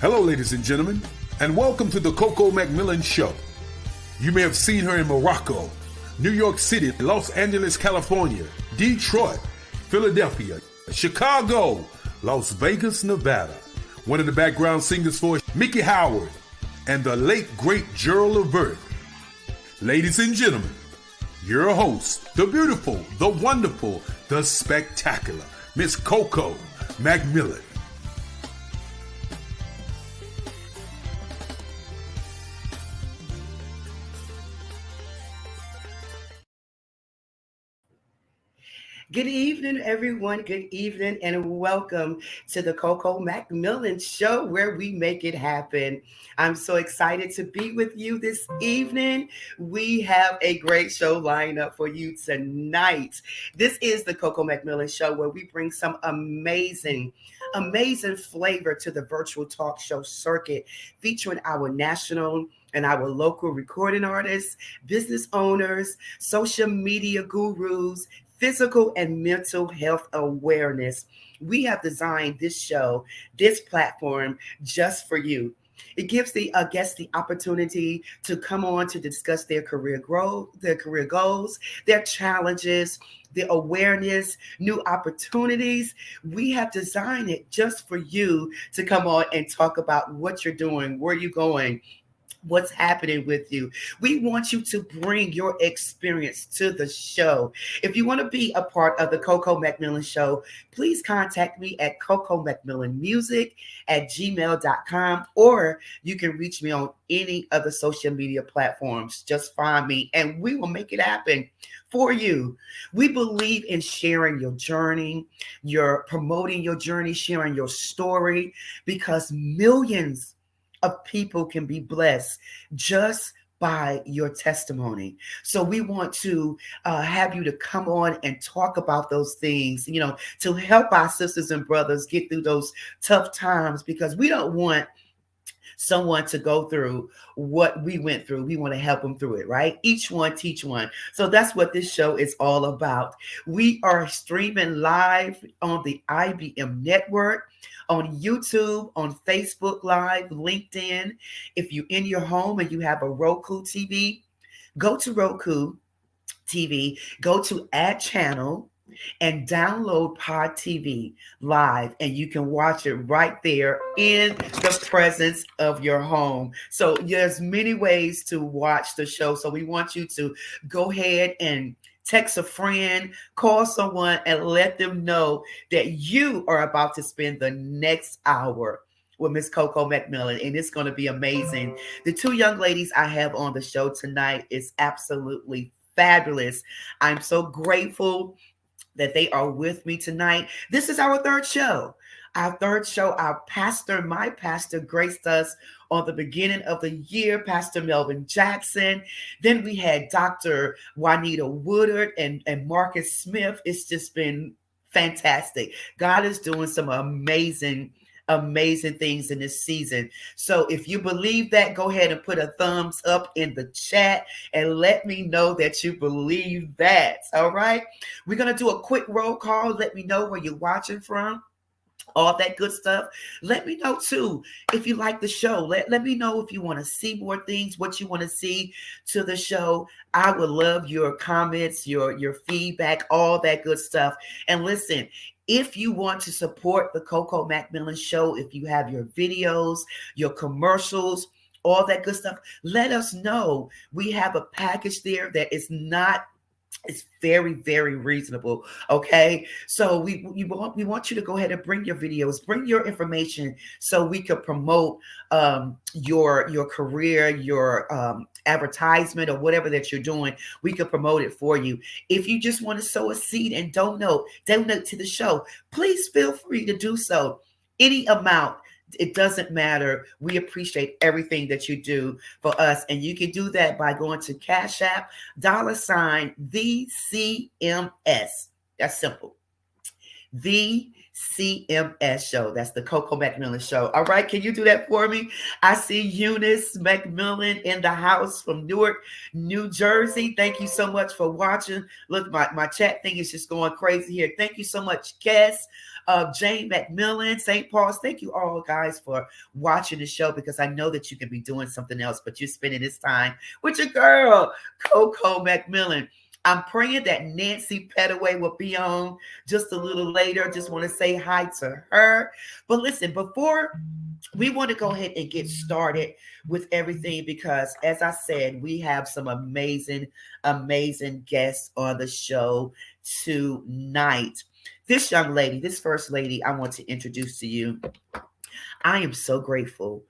Hello, ladies and gentlemen, and welcome to the Coco McMillan Show. You may have seen her in Morocco, New York City, Los Angeles, California, Detroit, Philadelphia, Chicago, Las Vegas, Nevada. One of the background singers for Mickey Howard and the late, great Gerald Levert. Ladies and gentlemen, your host, the beautiful, the wonderful, the spectacular, Miss Coco McMillan. Good evening, everyone. Good evening, and welcome to the Coco McMillan Show, where we make it happen. I'm so excited to be with you this evening. We have a great show lined up for you tonight. This is the Coco McMillan Show, where we bring some amazing flavor to the virtual talk show circuit, featuring our national and our local recording artists, business owners, social media gurus, physical and mental health awareness. We have designed this show, this platform, just for you. It gives the guests the opportunity to come on to discuss their career growth, their career goals, their challenges, the awareness, new opportunities. We have designed it just for you to come on and talk about what you're doing, where you're going, what's happening with you. We want you to bring your experience to the show. If you want to be a part of the Coco McMillan Show, please contact me at cocomcmillanmusic@gmail.com, or you can reach me on any of the social media platforms. Just find me and we will make it happen for you. We believe in sharing your journey, you're promoting your journey, sharing your story, because millions of people can be blessed just by your testimony. So we want to have you to come on and talk about those things, to help our sisters and brothers get through those tough times, because we don't want someone to go through what we went through. We want to help them through it, right? Each one teach one. So that's what this show is all about. We are streaming live on the IBM network, on YouTube, on Facebook Live, LinkedIn. If you're in your home and you have a Roku TV, go to Roku TV, go to Add Channel, and download Pod TV Live, and you can watch it right there in the presence of your home. So there's many ways to watch the show. So we want you to go ahead and text a friend, call someone, and let them know that you are about to spend the next hour with Miss Coco McMillan, and it's going to be amazing. The two young ladies I have on the show tonight is absolutely fabulous. I'm so grateful that they are with me tonight. This is our third show. Our pastor, my pastor, graced us on the beginning of the year, Pastor Melvin Jackson. Then we had Dr. Juanita Woodard and Marcus Smith. It's just been fantastic. God is doing some amazing things in this season. So if you believe that, go ahead and put a thumbs up in the chat and let me know that you believe that. All right. We're going to do a quick roll call. Let me know where you're watching from. All that good stuff. Let me know too if you like the show. Let me know if you want to see more things, what you want to see to the show. I would love your comments, your feedback, all that good stuff. And listen, if you want to support the Coco McMillan Show, if you have your videos, your commercials, all that good stuff, let us know. We have a package there that is not, it's very, very reasonable. Okay. So we want you to go ahead and bring your videos, bring your information, so we could promote your career, your advertisement, or whatever that you're doing. We could promote it for you. If you just want to sow a seed and donate to the show, please feel free to do so. Any amount. It doesn't matter. We appreciate everything that you do for us. And you can do that by going to Cash App, $VCMS. That's simple. The CMS show. That's the Coco McMillan show. All right, can you do that for me? I see Eunice McMillan in the house from Newark, New Jersey. Thank you so much for watching. Look, my chat thing is just going crazy here. Thank you so much, Kes. Jane McMillan, St. Paul's. Thank you all guys for watching the show, because I know that you can be doing something else, but you're spending this time with your girl, Coco McMillan. I'm praying that Nancy Petaway will be on just a little later. Just want to say hi to her. But listen, before we want to go ahead and get started with everything, because as I said, we have some amazing, amazing guests on the show tonight. This young lady, this first lady I want to introduce to you. I am so grateful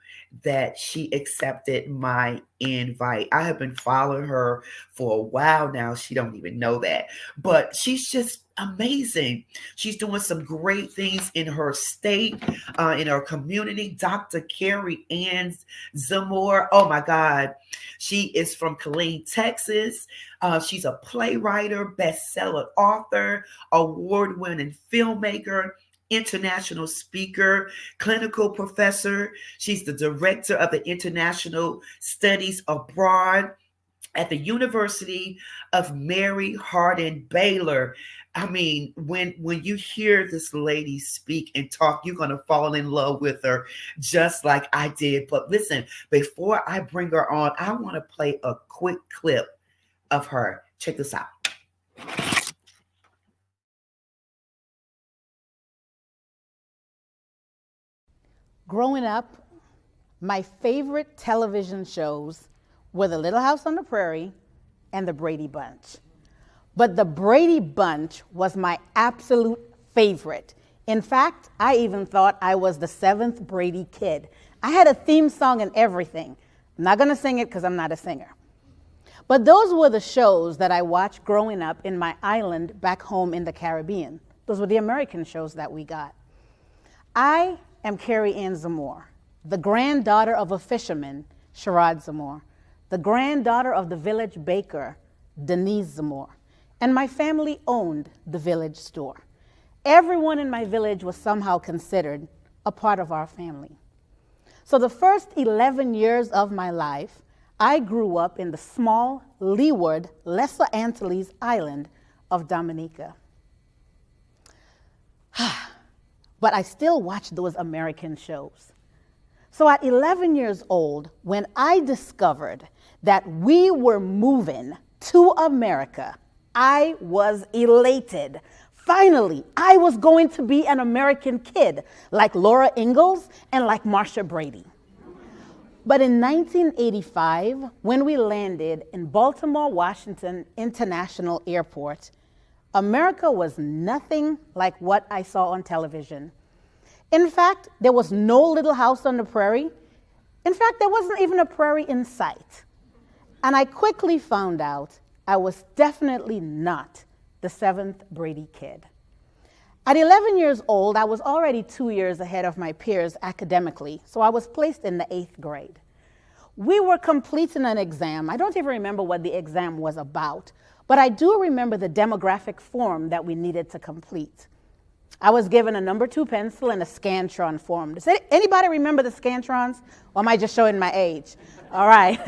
that she accepted my invite. I have been following her for a while now. She don't even know that, but she's just amazing. She's doing some great things in her state, in her community. Dr. Carrie Ann Zamore. Oh my God. She is from Killeen, Texas. She's a playwright, bestseller author, award-winning filmmaker, international speaker, clinical professor. She's the director of the International Studies Abroad at the University of Mary Hardin Baylor. I mean, when you hear this lady speak and talk, you're going to fall in love with her just like I did. But listen, before I bring her on, I want to play a quick clip of her. Check this out. Growing up, my favorite television shows were The Little House on the Prairie and The Brady Bunch. But The Brady Bunch was my absolute favorite. In fact, I even thought I was the seventh Brady kid. I had a theme song and everything. I'm not gonna sing it because I'm not a singer. But those were the shows that I watched growing up in my island back home in the Caribbean. Those were the American shows that we got. I am Carrie Ann Zamore, the granddaughter of a fisherman, Sherrod Zamore, the granddaughter of the village baker, Denise Zamore, and my family owned the village store. Everyone in my village was somehow considered a part of our family. So the first 11 years of my life, I grew up in the small, leeward, Lesser Antilles island of Dominica. But I still watched those American shows. So at 11 years old, when I discovered that we were moving to America, I was elated. Finally, I was going to be an American kid, like Laura Ingalls and like Marsha Brady. But in 1985, when we landed in Baltimore, Washington International Airport, America was nothing like what I saw on television. In fact, there was no Little House on the Prairie. In fact, there wasn't even a prairie in sight. And I quickly found out I was definitely not the seventh Brady kid. At 11 years old, I was already 2 years ahead of my peers academically, so I was placed in the 8th grade. We were completing an exam. I don't even remember what the exam was about, but I do remember the demographic form that we needed to complete. I was given a number 2 pencil and a Scantron form. Does anybody remember the Scantrons? Or am I just showing my age? All right.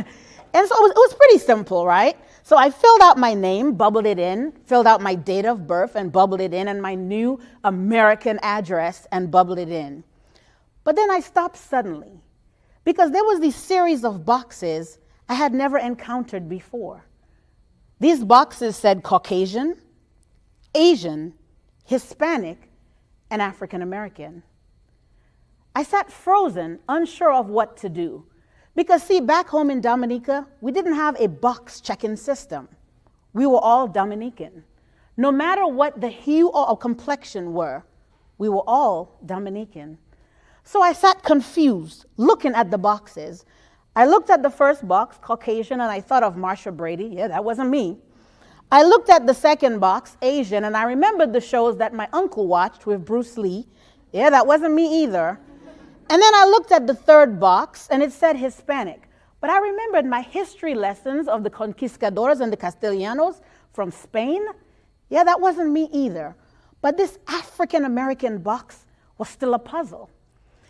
And so it was pretty simple, right? So I filled out my name, bubbled it in, filled out my date of birth and bubbled it in, and my new American address and bubbled it in. But then I stopped suddenly because there was this series of boxes I had never encountered before. These boxes said Caucasian, Asian, Hispanic, and African American. I sat frozen, unsure of what to do. Because see, back home in Dominica, we didn't have a box checking system. We were all Dominican. No matter what the hue or complexion were, we were all Dominican. So I sat confused, looking at the boxes. I looked at the first box, Caucasian, and I thought of Marsha Brady. Yeah, that wasn't me. I looked at the second box, Asian, and I remembered the shows that my uncle watched with Bruce Lee. Yeah, that wasn't me either. And then I looked at the third box, and it said Hispanic. But I remembered my history lessons of the conquistadores and the Castellanos from Spain. Yeah, that wasn't me either. But this African American box was still a puzzle.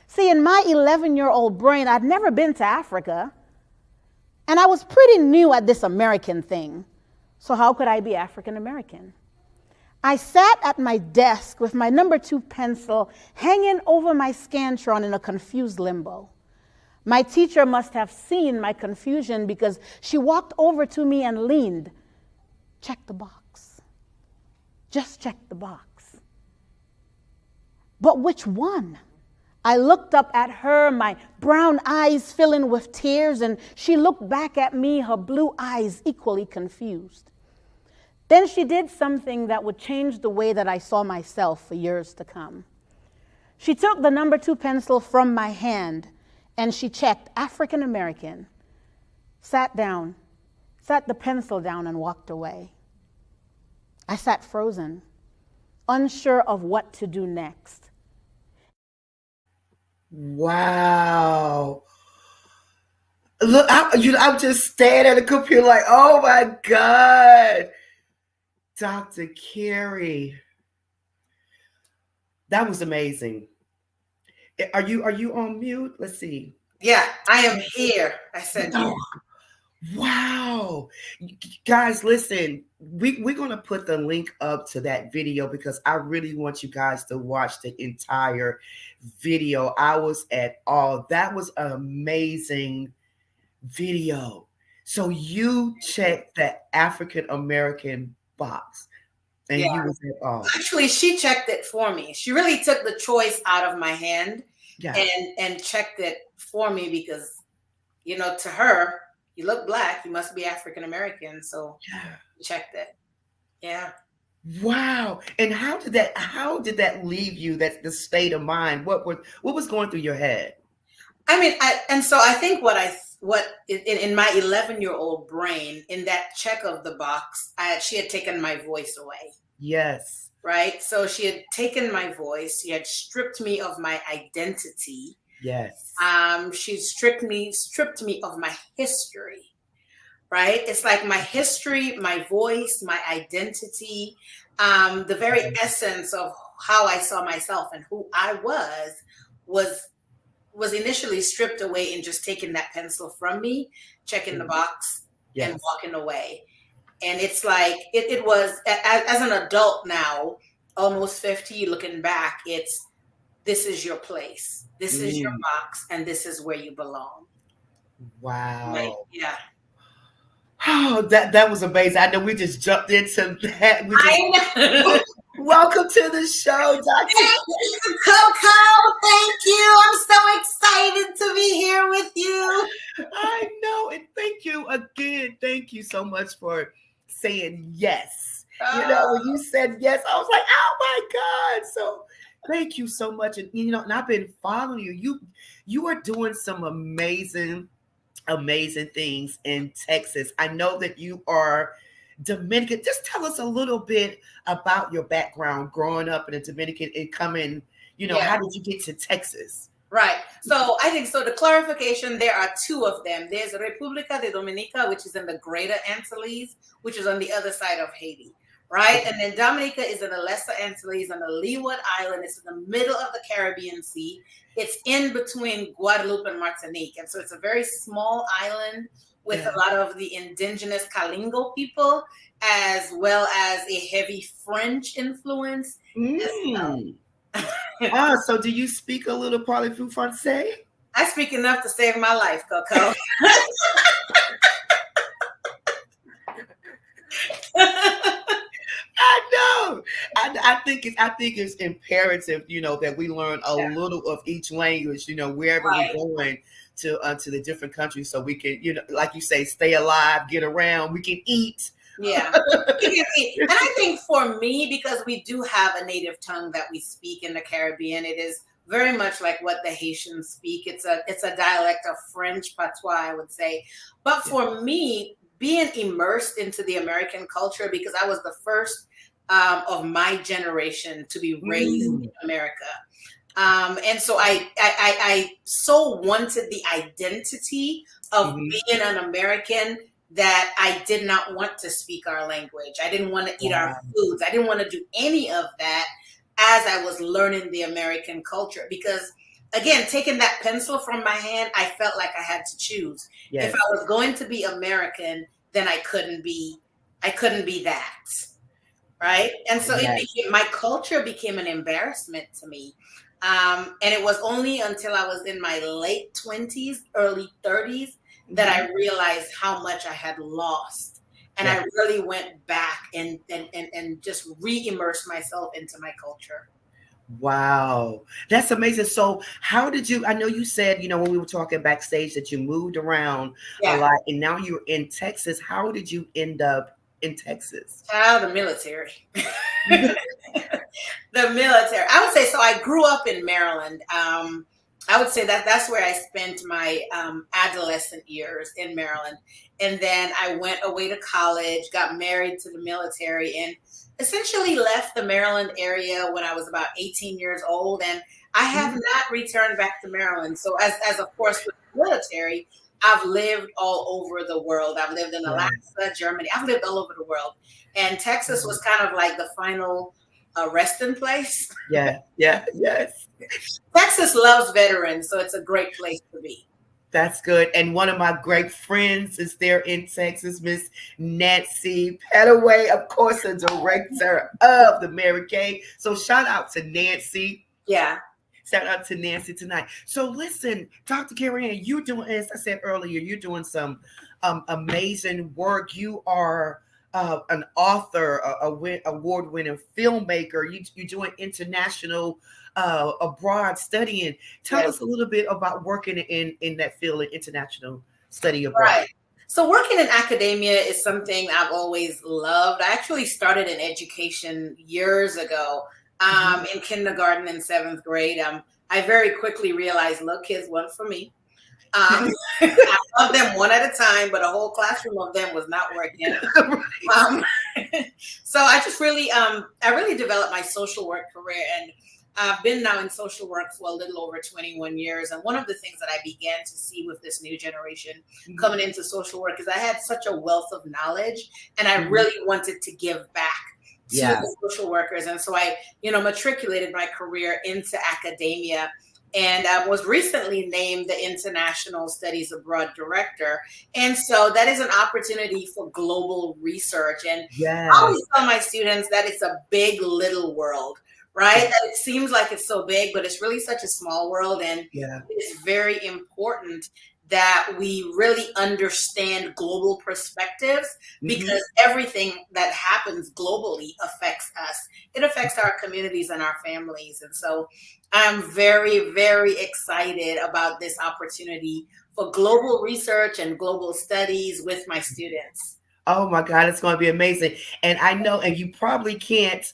See, in my 11-year-old brain, I'd never been to Africa, and I was pretty new at this American thing. So how could I be African American? I sat at my desk with my number 2 pencil hanging over my Scantron in a confused limbo. My teacher must have seen my confusion because she walked over to me and leaned. Check the box. Just check the box. But which one? I looked up at her, my brown eyes filling with tears, and she looked back at me, her blue eyes equally confused. Then she did something that would change the way that I saw myself for years to come. She took the number 2 pencil from my hand and she checked African American, sat down, set the pencil down and walked away. I sat frozen, unsure of what to do next. Wow. Look, I'm just staring at the computer like, oh my God. Dr. Carey. That was amazing. Are you on mute? Let's see. Yeah, I am here. I said, oh, wow. Guys, listen, we're going to put the link up to that video because I really want you guys to watch the entire video. I was at awe. That was an amazing video. So you checked the African American box and you was at awe. Actually, she checked it for me. She really took the choice out of my hand and checked it for me because, you know, to her, you look black, you must be African American. So checked it. Yeah. Wow. And how did that leave you? That's the state of mind. What was going through your head? I mean, I think what in my 11-year-old brain, in that check of the box, she had taken my voice away. Yes. Right. So she had taken my voice. She had stripped me of my identity. Yes. She stripped me of my history. Right. It's like my history, my voice, my identity, the very essence of how I saw myself and who I was initially stripped away and just taking that pencil from me, checking the box and walking away. And it's like, it was, as an adult now, almost 50, looking back, this is your place. This is your box, and this is where you belong. Wow. Right? Yeah. Oh, that was amazing. I know we just jumped into that. I know. Welcome to the show, Dr. Thank you, Coco. Thank you. I'm so excited to be here with you. I know. And thank you again. Thank you so much for saying yes. You know, when you said yes, I was like, oh my God. So thank you so much. And, you know, and I've been following you. You are doing some amazing things in Texas. I know that you are Dominican. Just tell us a little bit about your background growing up in a Dominican and coming, you know, how did you get to Texas? Right. So I think the clarification, there are 2 of them. There's República de Dominica, which is in the Greater Antilles, which is on the other side of Haiti. Right. And then Dominica is in the Lesser Antilles on the Leeward Island. It's in the middle of the Caribbean Sea. It's in between Guadeloupe and Martinique. And so it's a very small island with a lot of the indigenous Kalingo people, as well as a heavy French influence. So do you speak a little parlez-vous français? I speak enough to save my life, Coco. I know. I think it's imperative, you know, that we learn a little of each language, you know, wherever we're going to the different countries, so we can, you know, like you say, stay alive, get around, we can eat. Yeah. And I think for me, because we do have a native tongue that we speak in the Caribbean, it is very much like what the Haitians speak. It's a dialect of French patois, I would say. But for me, being immersed into the American culture, because I was the first of my generation to be raised in America. And so I so wanted the identity of being an American that I did not want to speak our language. I didn't want to eat our foods. I didn't want to do any of that as I was learning the American culture. Because again, taking that pencil from my hand, I felt like I had to choose. Yes. If I was going to be American, then I couldn't be that. Right. And so my culture became an embarrassment to me. And it was only until I was in my late 20s, early 30s, that I realized how much I had lost. And I really went back and just re-immersed myself into my culture. Wow, that's amazing. So how did you, I know you said, when we were talking backstage that you moved around a lot and now you're in Texas. How did you end up in Texas? The military. The military. I would say, so I grew up in Maryland. I would say that's where I spent my adolescent years, in Maryland. And then I went away to college, got married to the military, and essentially left the Maryland area when I was about 18 years old. And I have not returned back to Maryland. So as of course with the military, I've lived all over the world. I've lived in Alaska, Germany. I've lived all over the world. And Texas was kind of like the final resting place. Yes. Texas loves veterans, so it's a great place to be. That's good. And one of my great friends is there in Texas, Miss Nancy Petaway, of course, the director of the Mary Kay. So shout out to Nancy. Yeah. Shout out to Nancy tonight. So listen, Dr. Carrie Ann, you're doing, as I said earlier, you're doing some amazing work. You are an author, award-winning filmmaker. You're doing international abroad studying. Tell us a little bit about working in that field of international study abroad. Right. So working in academia is something I've always loved. I actually started in education years ago, in kindergarten and 7th grade. I very quickly realized, look, kids weren't for me. I loved them one at a time, but a whole classroom of them was not working. So I just really, I really developed my social work career, and I've been now in social work for a little over 21 years. And one of the things that I began to see with this new generation coming into social work is I had such a wealth of knowledge, and I really wanted to give back to the social workers. And so I, matriculated my career into academia, and was recently named the International Studies Abroad Director. And so that is an opportunity for global research. And I always tell my students that it's a big little world, right? That it seems like it's so big, but it's really such a small world. And it's very important that we really understand global perspectives, because everything that happens globally affects us. It affects our communities and our families. And so I'm very, very excited about this opportunity for global research and global studies with my students. Oh my God, it's going to be amazing. And I know, and you probably can't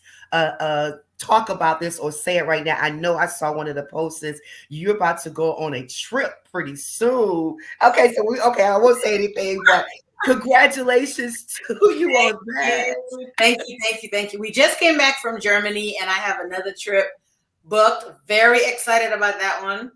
talk about this or say it right now. I know I saw one of the postings. You're about to go on a trip pretty soon. Okay, so I won't say anything, but congratulations to you on that. Thank you. We just came back from Germany, and I have another trip booked. Very excited about that one.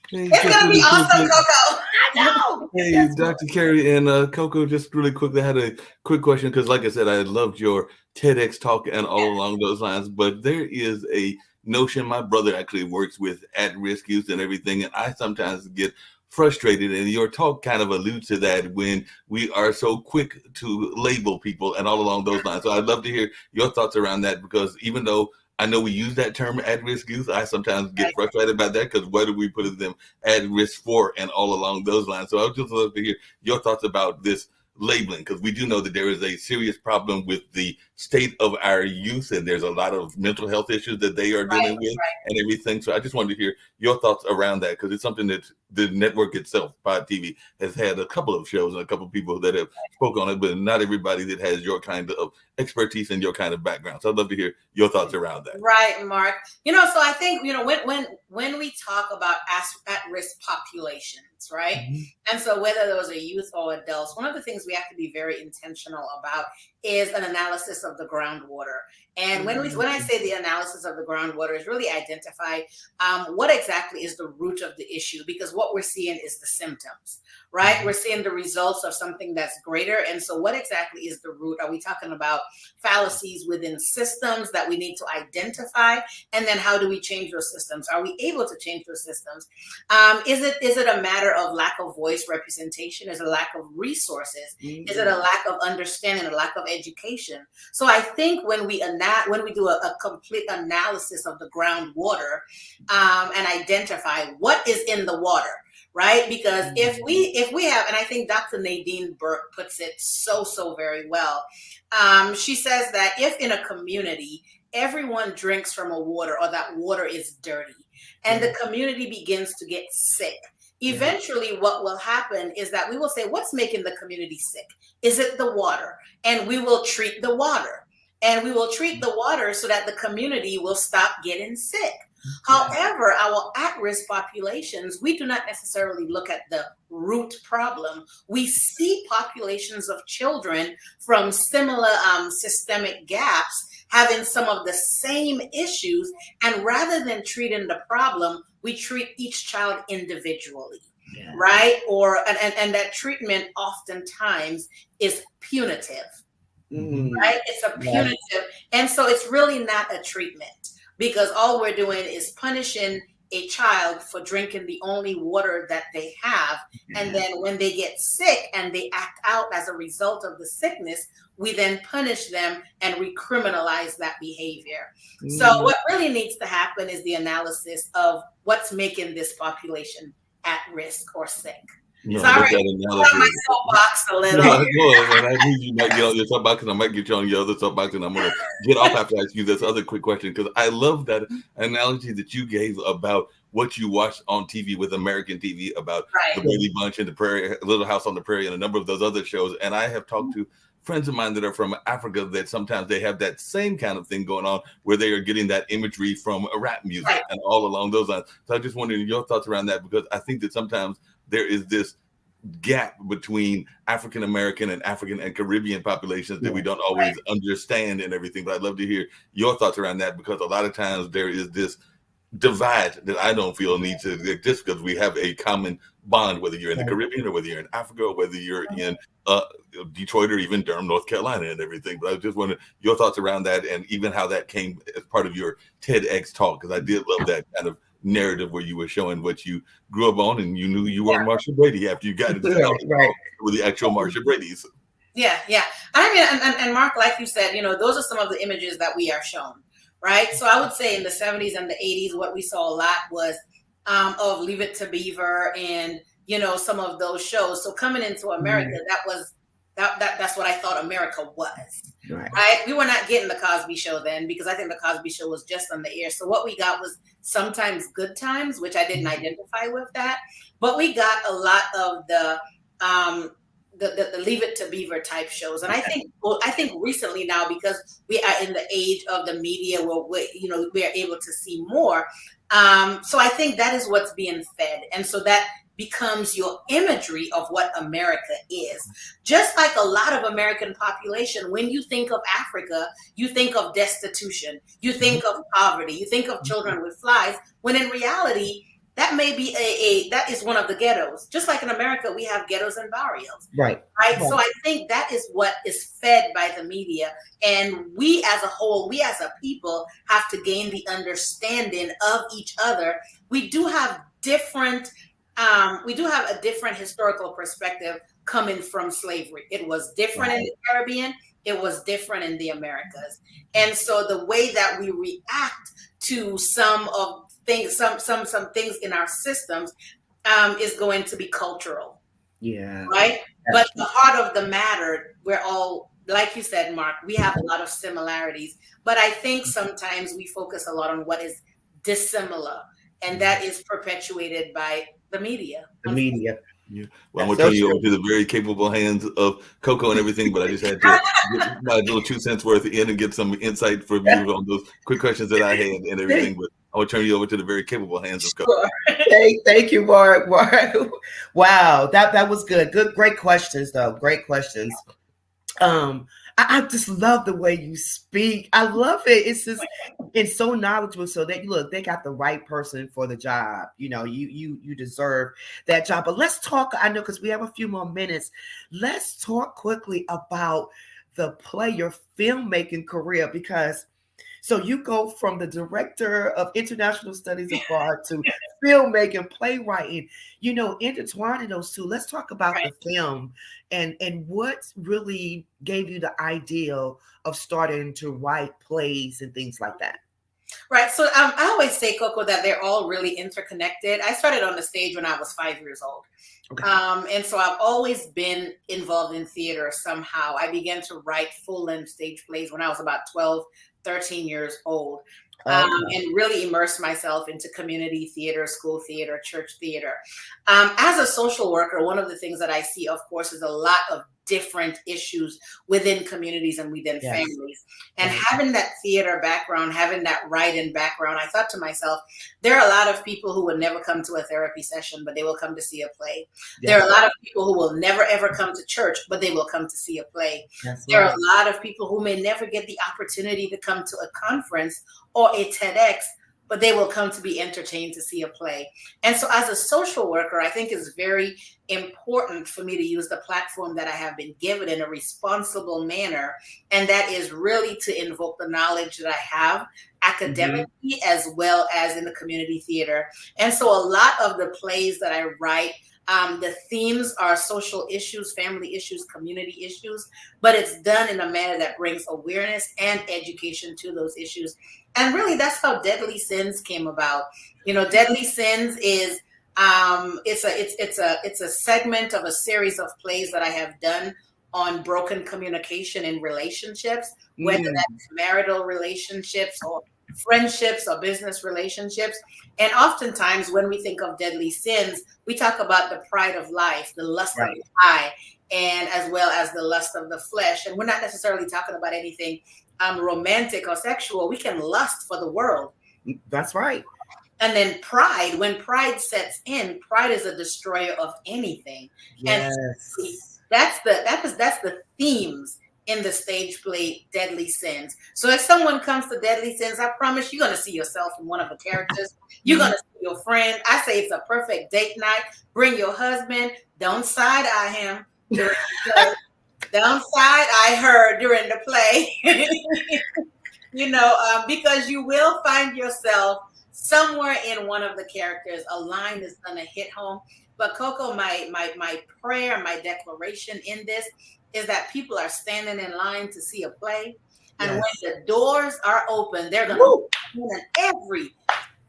Hey, it's going to be awesome, Coco. I know. Hey, Dr. Carrie and Coco, just really quickly, I had a quick question because, like I said, I loved your TEDx talk and all along those lines. But there is a notion, my brother actually works with at-risk youth and everything, and I sometimes get frustrated, and your talk kind of alludes to that when we are so quick to label people and all along those lines. So I'd love to hear your thoughts around that, because even though I know we use that term at-risk youth, I sometimes get frustrated about that, because what do we put them at risk for and all along those lines. So I would just love to hear your thoughts about this labeling, because we do know that there is a serious problem with the state of our youth, and there's a lot of mental health issues that they are dealing with and everything. So I just wanted to hear your thoughts around that, because it's something that the network itself, Pod TV, has had a couple of shows and a couple of people that have spoke on it, but not everybody that has your kind of expertise and your kind of background. So I'd love to hear your thoughts around that. Right, Mark. So I think, when we talk about at-risk populations, right? And so whether those are youth or adults, one of the things we have to be very intentional about is an analysis of the groundwater. And when I say the analysis of the groundwater, is really identify what exactly is the root of the issue, because what we're seeing is the symptoms, right? We're seeing the results of something that's greater. And so what exactly is the root? Are we talking about fallacies within systems that we need to identify? And then how do we change those systems? Are we able to change those systems? Is it a matter of lack of voice representation? Is it a lack of resources? Is it a lack of understanding, a lack of education? So I think when we do a complete analysis of the groundwater and identify what is in the water, right? Because if we have, and I think Dr. Nadine Burke puts it so very well. She says that if in a community everyone drinks from a water, or that water is dirty, and the community begins to get sick, eventually what will happen is that we will say, what's making the community sick? Is it the water? And we will treat the water. And we will treat the water so that the community will stop getting sick. However, our at-risk populations, we do not necessarily look at the root problem. We see populations of children from similar systemic gaps having some of the same issues. And rather than treating the problem, we treat each child individually, right? And that treatment oftentimes is punitive, right? It's a punitive. And so it's really not a treatment, because all we're doing is punishing a child for drinking the only water that they have. And then when they get sick and they act out as a result of the sickness, we then punish them and recriminalize that behavior. So what really needs to happen is the analysis of what's making this population at risk or sick. No, Sorry, I'm my soapbox a little. No, and I knew you might get on your soapbox, and I might get you on your other soapbox, and I'm going to get off after I ask you this other quick question, because I love that analogy that you gave about what you watched on TV with American TV about the Brady Bunch and the Prairie, Little House on the Prairie, and a number of those other shows. And I have talked to friends of mine that are from Africa that sometimes they have that same kind of thing going on, where they are getting that imagery from rap music and all along those lines. So I just wondering your thoughts around that, because I think that sometimes there is this gap between African American and African and Caribbean populations that we don't always understand and everything. But I'd love to hear your thoughts around that, because a lot of times there is this divide that I don't feel needs to exist, because we have a common bond, whether you're in the Caribbean or whether you're in Africa or whether you're in Detroit or even Durham, North Carolina and everything. But I was just wondering your thoughts around that, and even how that came as part of your TEDx talk, because I did love that kind of narrative where you were showing what you grew up on, and you knew you weren't Marsha Brady after you got into with the actual Marsha Brady's. Yeah. I mean, and Mark, like you said, those are some of the images that we are shown, right? So I would say in the 70s and the 80s, what we saw a lot was of Leave It to Beaver and, some of those shows. So coming into America, that's what I thought America was. Right? We were not getting the Cosby Show then, because I think the Cosby Show was just on the air. So what we got was sometimes Good Times, which I didn't identify with that, but we got a lot of the Leave It to Beaver type shows. And I think recently now, because we are in the age of the media where we are able to see more. So I think that is what's being fed. And so that becomes your imagery of what America is. Just like a lot of American population, when you think of Africa, you think of destitution, you think of poverty, you think of children with flies, when in reality, that may be that is one of the ghettos. Just like in America, we have ghettos and barrios. Right. So I think that is what is fed by the media. And we as a whole, we as a people have to gain the understanding of each other. We do have a different historical perspective coming from slavery. It was different in the Caribbean. It was different in the Americas. And so the way that we react to some things in our systems is going to be cultural. Yeah. Right? But the heart of the matter, we're all, like you said, Mark, we have a lot of similarities. But I think sometimes we focus a lot on what is dissimilar. And that is perpetuated by the media. Yeah. Well, I'm going to turn you over to the very capable hands of Coco and everything, but I just had to get my little 2 cents worth in and get some insight from you on those quick questions that I had and everything. But I will turn you over to the very capable hands of Coco. Thank you, Mark. Wow, that was good. Great questions, though. Great questions. I just love the way you speak. I love it. It's so knowledgeable. So that look, they got the right person for the job. You know, you deserve that job. But let's talk. I know because we have a few more minutes. Let's talk quickly about your filmmaking career because so you go from the director of international studies abroad to filmmaking, playwriting, you know, intertwining those two. Let's talk about the film and what really gave you the idea of starting to write plays and things like that. Right. So I always say, Coco, that they're all really interconnected. I started on the stage when I was 5 years old. Okay. And so I've always been involved in theater somehow. I began to write full-length stage plays when I was about 12, 13 years old. And really immerse myself into community theater, school theater, church theater. As a social worker, one of the things that I see, of course, is a lot of different issues within communities and within families. And having that theater background, having that writing background, I thought to myself, there are a lot of people who will never come to a therapy session, but they will come to see a play. There are a lot of people who will never, ever come to church, but they will come to see a play. There are a lot of people who may never get the opportunity to come to a conference or a TEDx, but they will come to be entertained to see a play. And so as a social worker, I think it's very important for me to use the platform that I have been given in a responsible manner. And that is really to invoke the knowledge that I have academically as well as in the community theater. And so a lot of the plays that I write, the themes are social issues, family issues, community issues, but it's done in a manner that brings awareness and education to those issues. And really, that's how Deadly Sins came about. You know, Deadly Sins is it's a segment of a series of plays that I have done on broken communication in relationships, whether that's marital relationships or friendships or business relationships. And oftentimes when we think of deadly sins, we talk about the pride of life, the lust of the eye, and as well as the lust of the flesh. And we're not necessarily talking about anything romantic or sexual. We can lust for the world. That's right. And then pride, when pride sets in, pride is a destroyer of anything. Yes. And that's the themes in the stage play Deadly Sins. So if someone comes to Deadly Sins, I promise you're going to see yourself in one of the characters. You're going to see your friend. I say it's a perfect date night. Bring your husband. Don't side-eye him during the play. Don't side-eye her during the play. Because you will find yourself somewhere in one of the characters. A line is going to hit home. But Coco, my prayer, my declaration in this is that people are standing in line to see a play. And when the doors are open, they're going to and every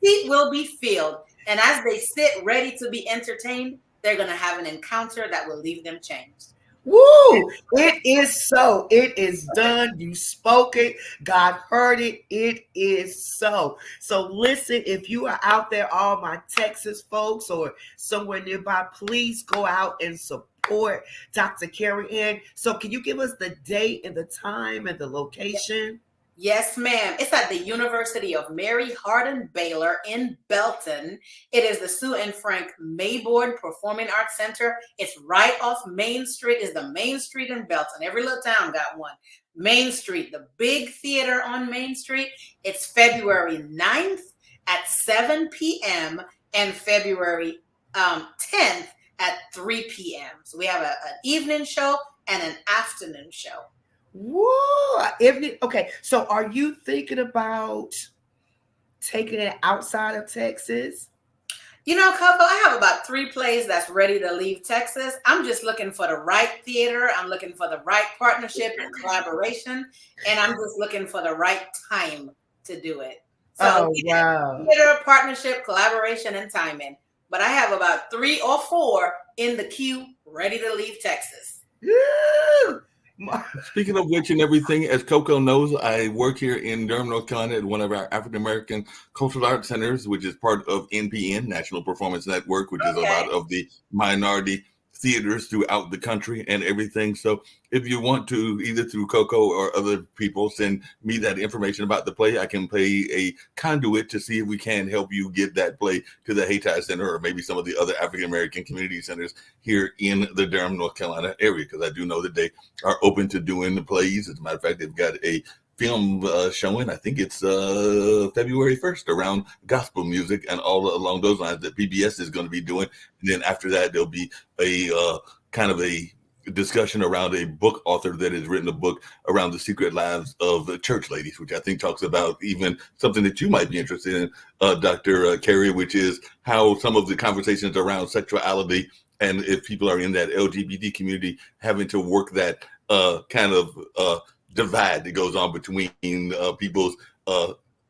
seat will be filled. And as they sit ready to be entertained, they're going to have an encounter that will leave them changed. Woo! It is so. It is done. You spoke it. God heard it. It is so. So listen, if you are out there, all my Texas folks or somewhere nearby, please go out and support Dr. Carrie Ann. So can you give us the date and the time and the location? Yes, ma'am. It's at the University of Mary Hardin Baylor in Belton. It is the Sue and Frank Mayborn Performing Arts Center. It's right off Main Street. It's the Main Street in Belton. Every little town got one. Main Street, the big theater on Main Street. It's February 9th at 7 p.m. and February 10th at 3 p.m. So we have an evening show and an afternoon show. Whoa! Okay, so are you thinking about taking it outside of Texas? You know, Coco, I have about 3 plays that's ready to leave Texas. I'm just looking for the right theater. I'm looking for the right partnership and collaboration. And I'm just looking for the right time to do it. So wow. Theater, partnership, collaboration, and timing. But I have about 3 or 4 in the queue ready to leave Texas. Woo! Speaking of which and everything, as Coco knows, I work here in Durham, North Carolina at one of our African American cultural arts centers, which is part of NPN, National Performance Network, which is a lot of the minority theaters throughout the country and everything. So if you want to, either through Coco or other people, send me that information about the play, I can play a conduit to see if we can help you get that play to the Hayti Center or maybe some of the other African American community centers here in the Durham, North Carolina area, because I do know that they are open to doing the plays. As a matter of fact, they've got a film showing, I think it's February 1st, around gospel music and all along those lines that PBS is going to be doing. And then after that, there'll be a kind of a discussion around a book author that has written a book around the secret lives of the church ladies, which I think talks about even something that you might be interested in, Dr. Carey, which is how some of the conversations around sexuality, and if people are in that LGBT community, having to work that kind of divide that goes on between people's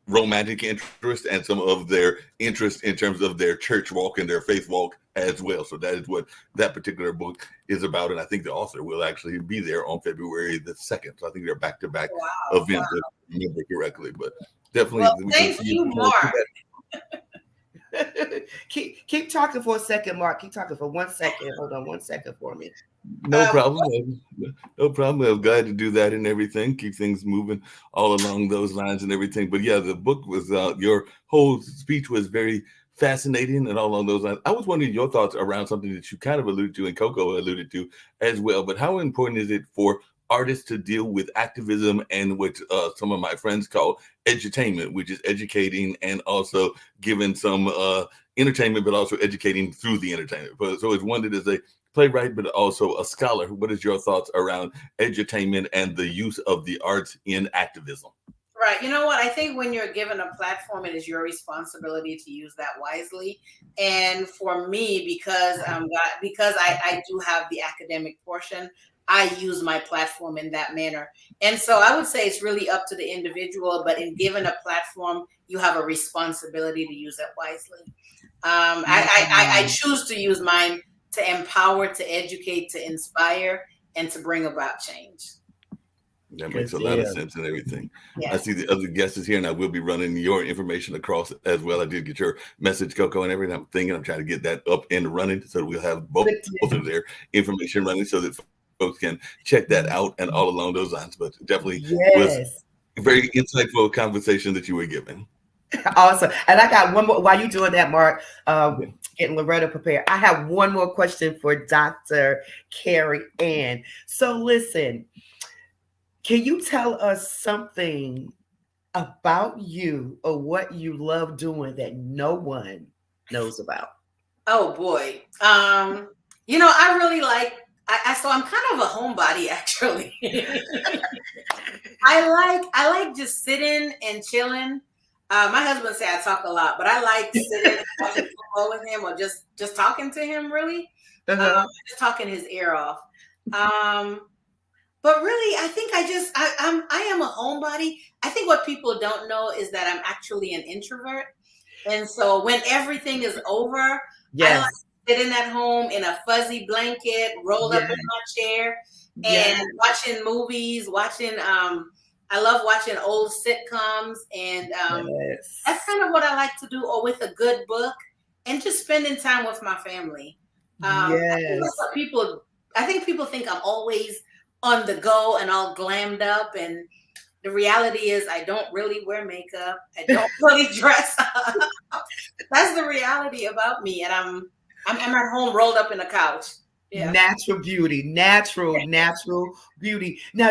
romantic interest and some of their interest in terms of their church walk and their faith walk as well. So that is what that particular book is about. And I think the author will actually be there on February the 2nd. So I think they're back-to-back events, if I remember correctly. But definitely. Well, thank you, Mark. keep talking for a second, Mark. Keep talking for 1 second. Hold on 1 second for me. No problem. No problem. I'm glad to do that and everything. Keep things moving all along those lines and everything. But yeah, the book was, your whole speech was very fascinating and all along those lines. I was wondering your thoughts around something that you kind of alluded to and Coco alluded to as well. But how important is it for artists to deal with activism and what some of my friends call edutainment, which is educating and also giving some entertainment, but also educating through the entertainment? So it's one that is a playwright, but also a scholar. What is your thoughts around edutainment and the use of the arts in activism? Right. You know what? I think when you're given a platform, it is your responsibility to use that wisely. And for me, because I do have the academic portion, I use my platform in that manner. And so I would say it's really up to the individual, but in given a platform, you have a responsibility to use it wisely. I choose to use mine to empower, to educate, to inspire, and to bring about change. That makes a lot of sense and everything. Yeah. I see the other guests is here, and I will be running your information across as well. I did get your message, Coco, and everything. I'm thinking I'm trying to get that up and running so we'll have both of their information running so that folks can check that out and all along those lines. But definitely was a very insightful conversation that you were giving. Awesome. And I got one more while you're doing that, Mark, getting Loretta prepared. I have one more question for Dr. Carey Ann. So listen, can you tell us something about you or what you love doing that no one knows about? Oh boy. I really like, so I'm kind of a homebody actually. I like just sitting and chilling. My husband say I talk a lot, but I like sitting and watching football with him or just talking to him really. Just talking his ear off. But really, I think I am a homebody. I think what people don't know is that I'm actually an introvert. And so when everything is over, I like sitting at home in a fuzzy blanket, rolled up in my chair and watching movies, I love watching old sitcoms, and that's kind of what I like to do, or with a good book, and just spending time with my family. I think people think I'm always on the go and all glammed up, and the reality is I don't really wear makeup. I don't really dress up. That's the reality about me, and I'm at home rolled up in a couch. Yeah. Natural beauty. Now,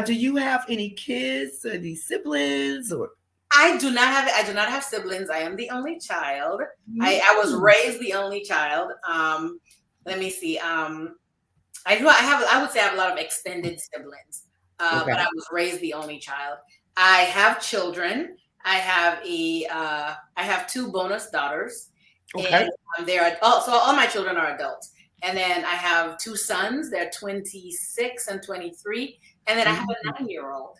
do you have any kids, any siblings, or? I do not have siblings. I am the only child. I was raised the only child. Let me see. I would say I have a lot of extended siblings, but I was raised the only child. I have children. I have 2 bonus daughters. Okay. And so all my children are adults. And then I have 2 sons. They're 26 and 23. And then I have a 9-year-old.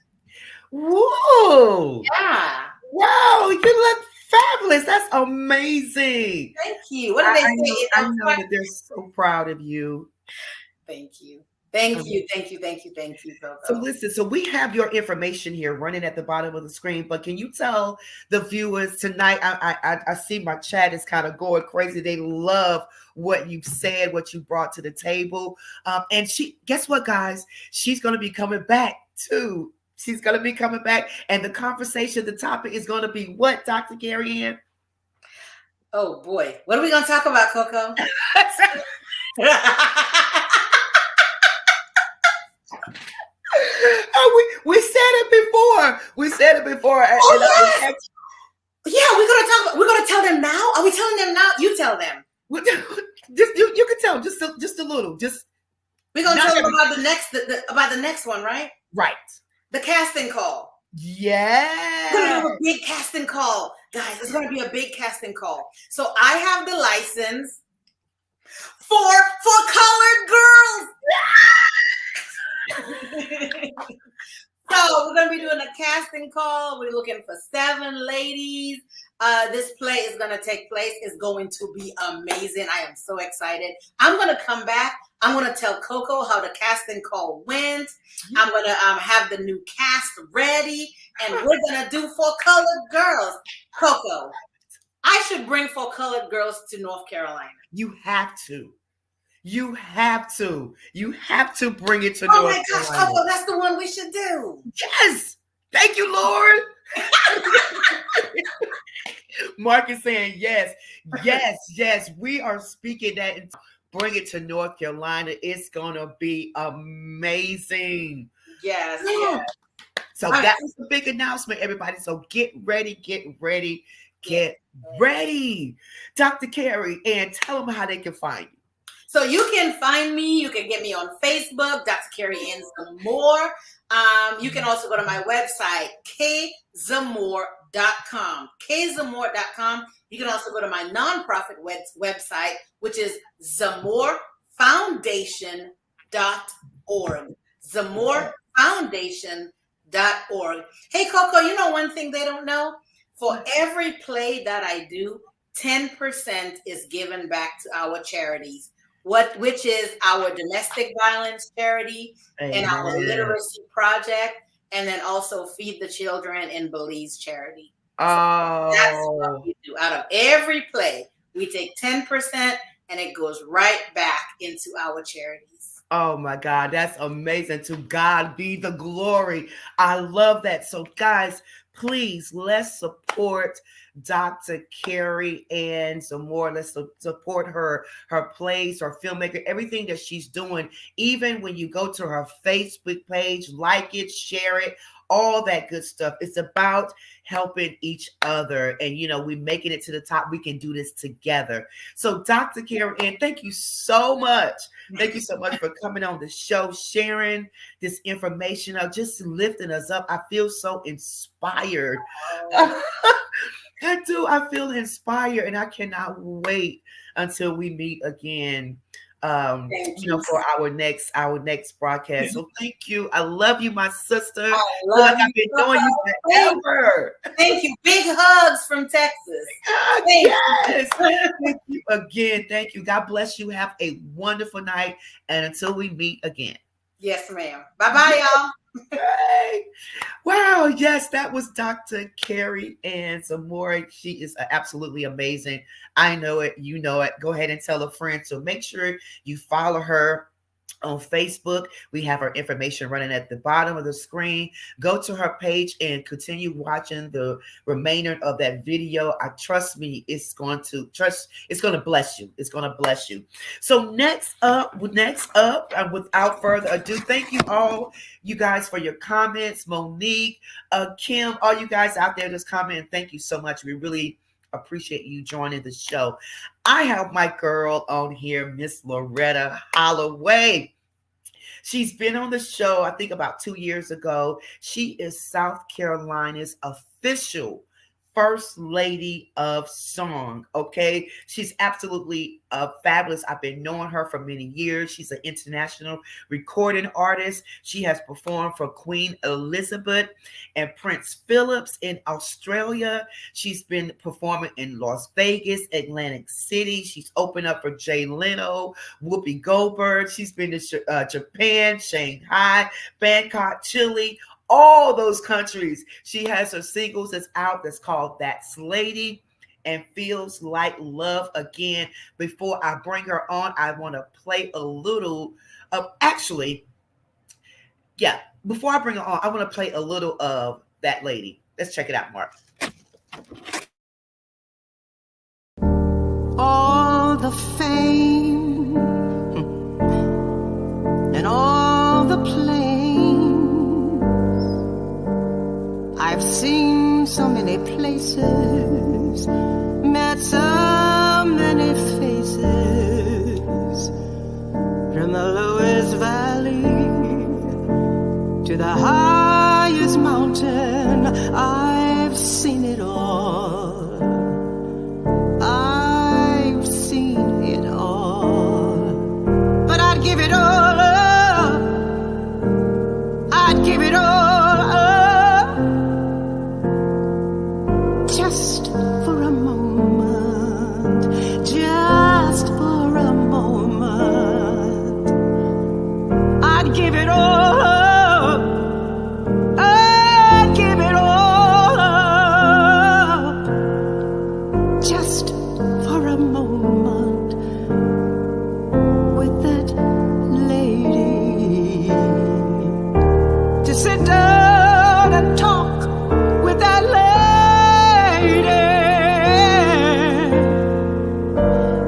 Whoa. Yeah. Wow, you look fabulous. That's amazing. Thank you. What do they say? I know that they're so proud of you. Thank you. Thank you, Coco. So listen, so we have your information here running at the bottom of the screen, but can you tell the viewers tonight? I see my chat is kind of going crazy. They love what you said, what you brought to the table. And guess what, guys? She's going to be coming back too. She's going to be coming back. And the conversation, the topic is going to be what, Dr. Carrie Ann? Oh boy. What are we going to talk about, Coco? We said it before. We said it before. Oh, yes. We're gonna tell them now. Are we telling them now? You tell them. Just you can tell them just a little. Just we're gonna tell them about the next one, right? Right. The casting call. Yeah. We're gonna have a big casting call, guys. It's gonna be a big casting call. So I have the license for colored girls. So we're gonna be doing a casting call. We're looking for 7 ladies. This play is gonna take place. It's going to be amazing. I am so excited. I'm gonna come back. I'm gonna tell Coco how the casting call went. I'm gonna have the new cast ready, and we're gonna do 4 colored girls. Coco, I should bring 4 colored girls to North Carolina. You have to. You have to bring it to North Carolina. Oh North my gosh, Carolina. Coco, that's the one we should do. Yes. Thank you, Lord. Mark is saying yes. We are speaking that and bring it to North Carolina. It's gonna be amazing. Yes. So that was a big announcement, everybody. So get ready. Dr. Carrie, and tell them how they can find you. So you can find me. You can get me on Facebook, Dr. Carrie Ann Zamore. You can also go to my website, kzamore.com. kzamore.com. You can also go to my nonprofit website, which is zamorefoundation.org. zamorefoundation.org. Hey, Coco, you know one thing they don't know? For every play that I do, 10% is given back to our charities. Which is our domestic violence charity and our literacy project, and then also Feed the Children in Belize charity. Oh, so that's what we do. Out of every play, we take 10% and it goes right back into our charities. Oh my God, that's amazing. To God be the glory. I love that. So guys, please, let's support Dr. Carrie Ann Zamore. Let's support her plays, her filmmaker, everything that she's doing. Even when you go to her Facebook page, like it, share it, all that good stuff. It's about helping each other. And, we're making it to the top. We can do this together. So Dr. Carrie Ann, thank you so much. Thank you so much for coming on the show, sharing this information, just lifting us up. I feel so inspired. I do. I feel inspired, and I cannot wait until we meet again. For our next broadcast. So thank you. I love you, my sister. I love you. I've been knowing you forever. Thank you. Big hugs from Texas. Yes. Thank you again. Thank you. God bless you. Have a wonderful night. And until we meet again. Yes, ma'am. Bye-bye, y'all. Hey. Wow, yes, that was Dr. Carrie Ann Zamore. She is absolutely amazing. I know it, you know it. Go ahead and tell a friend. So make sure you follow her on Facebook. We have her information running at the bottom of the screen. Go to her page and continue watching the remainder of that video. Trust me, it's going to bless you. It's going to bless you. So next up, without further ado, thank you all, you guys, for your comments. Monique, Kim, all you guys out there just commenting. Thank you so much. We really appreciate you joining the show. I have my girl on here, Miss Loretta Holloway. She's been on the show, I think about 2 years ago. She is South Carolina's official First Lady of Song. Okay, she's absolutely fabulous. I've been knowing her for many years. She's an international recording artist. She has performed for Queen Elizabeth and Prince Phillips in Australia. She's been performing in Las Vegas, Atlantic City. She's opened up for Jay Leno, Whoopi Goldberg. She's been to Japan, Shanghai, Bangkok, Chile, all those countries. She has her singles that's out that's called That's Lady and Feels Like Love Again. Before I bring her on, I want to play a little of before I bring her on, I want to play a little of That Lady. Let's check it out, Mark. All the fame and all the planes, I've seen so many places, met so many faces, from the lowest valley to the highest mountain. I've seen it all. I've seen it all. But I'd give it all up. I'd give it all up, just for a moment, just for a moment. I'd give it all up. I'd give it all up, just for a moment with that lady. To sit down and talk with that lady.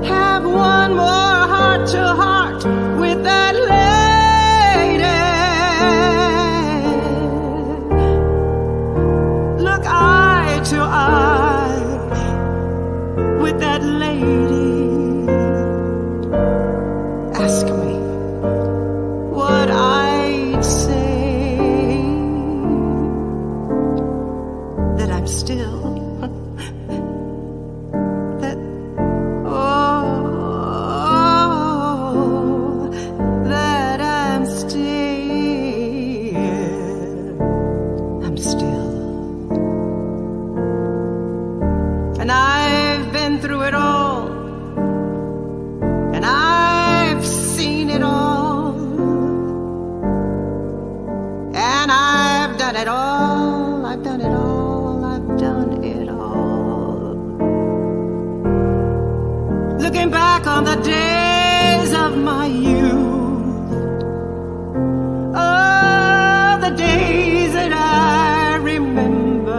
Have one more heart to heart with that lady. Look eye to eye with that lady. Ask me what I'd say, that I'm still that that I'm still, and I've been through it all, and I've seen it all, and I've done it all. I've done it all. I've done it all. Looking back on the days of my youth, oh, the days that I remember,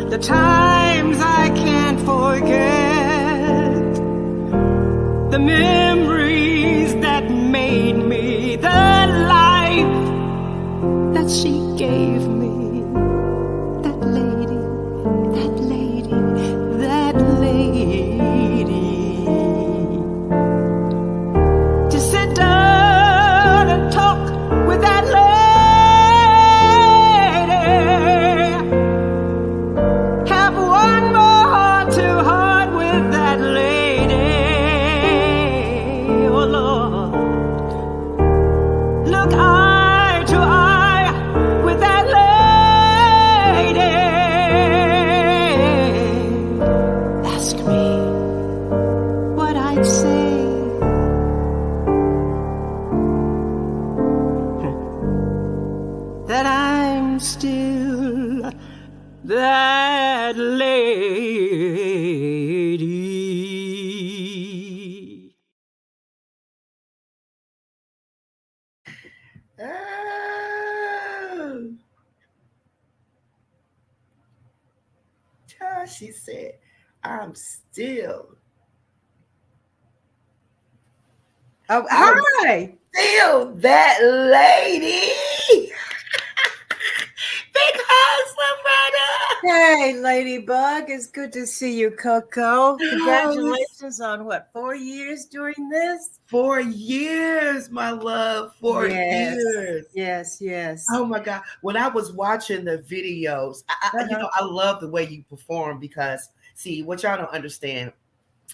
the times I can't forget, the memories that made me, the life that she gave me. That lady, that lady, that lady. To sit down and talk with that lady. Have one more heart to heart with that lady. Oh Lord, look eye to eye with that lady. Ask me what I'd say. That I'm still that lady. Oh. She said, I'm still. Oh, hi. Still that lady. Big hugs, Hey, Ladybug, it's good to see you, Coco. Congratulations on what, 4 years doing this? 4 years, my love. 4 Yes, years. yes, yes. Oh my God. When I was watching the videos, I love the way you perform because, see, what y'all don't understand,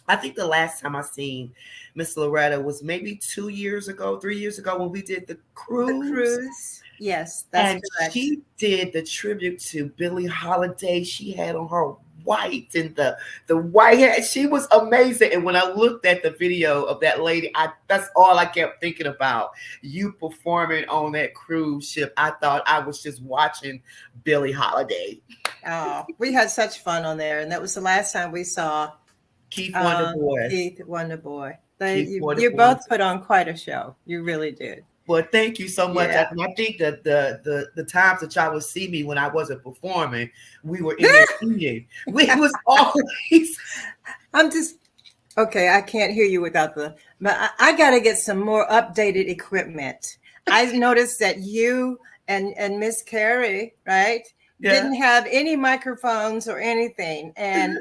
I think the last time I seen Miss Loretta was maybe 2 years ago, 3 years ago when we did the The cruise. cruise. Yes, that's And correct. she did the tribute to Billie Holiday. She had on her white and the white hat. She was amazing. And when I looked at the video of that lady, that's all I kept thinking about. You performing on that cruise ship. I thought I was just watching Billie Holiday. Oh, we had such fun on there, and that was the last time we saw Keith Wonderboy. Keith Wonderboy. Keith You Wonderboy. both put on quite a show. You really did. Well, thank you so much. Yeah. And I think that the times that y'all would see me when I wasn't performing, we were in there eating. We was always. I'm just okay. I can't hear you without but I got to get some more updated equipment. I noticed that you and Miss Carrie, right, didn't have any microphones or anything, and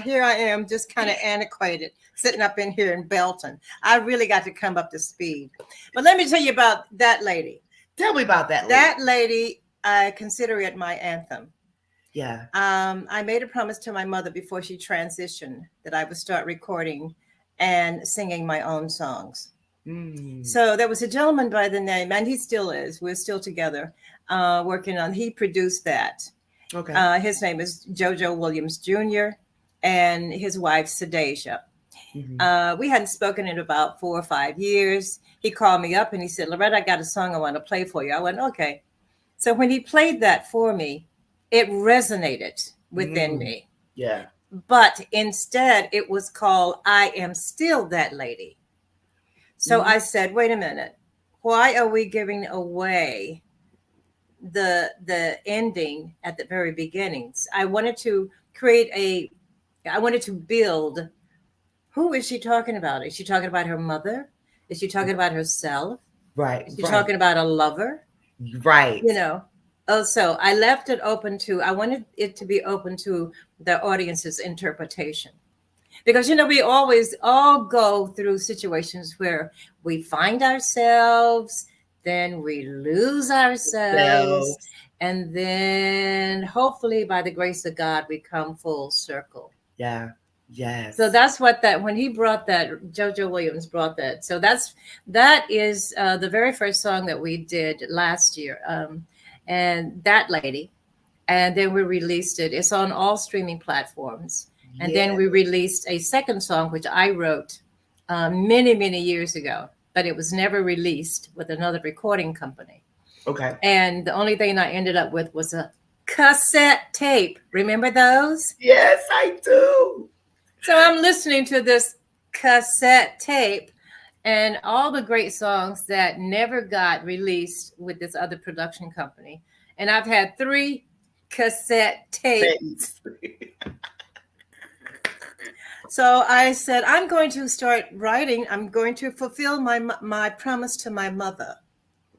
here I am, just kind of antiquated, sitting up in here in Belton. I really got to come up to speed. But let me tell you about that lady. Tell me about that lady. That lady, I consider it my anthem. Yeah. I made a promise to my mother before she transitioned that I would start recording and singing my own songs. So there was a gentleman by the name, and he still is. We're still together, working on. He produced that. Okay. His name is JoJo Williams Jr. and his wife Sedasia. We hadn't spoken in about 4 or 5 years. He called me up and he said, "Loretta, I got a song I want to play for you." I went, "Okay." So when he played that for me, it resonated within me. Yeah. But instead, it was called "I Am Still That Lady." So I said, wait a minute. Why are we giving away the ending at the very beginnings? I wanted to build. Who is she talking about? Is she talking about her mother? Is she talking about herself? Right. Is she talking about a lover? Right. You know. Also, I left it open to, I wanted it to be open to the audience's interpretation. Because, we always all go through situations where we find ourselves, then we lose ourselves, and then hopefully by the grace of God, we come full circle. Yeah. Yes. So that's what when he brought that, JoJo Williams brought that. So that is the very first song that we did last year. And that lady. And then we released it. It's on all streaming platforms. And then we released a second song, which I wrote many, many years ago, but it was never released with another recording company. Okay. And the only thing I ended up with was a cassette tape. Remember those? Yes, I do. So I'm listening to this cassette tape and all the great songs that never got released with this other production company. And I've had 3 cassette tapes. So I said, I'm going to start writing. I'm going to fulfill my promise to my mother.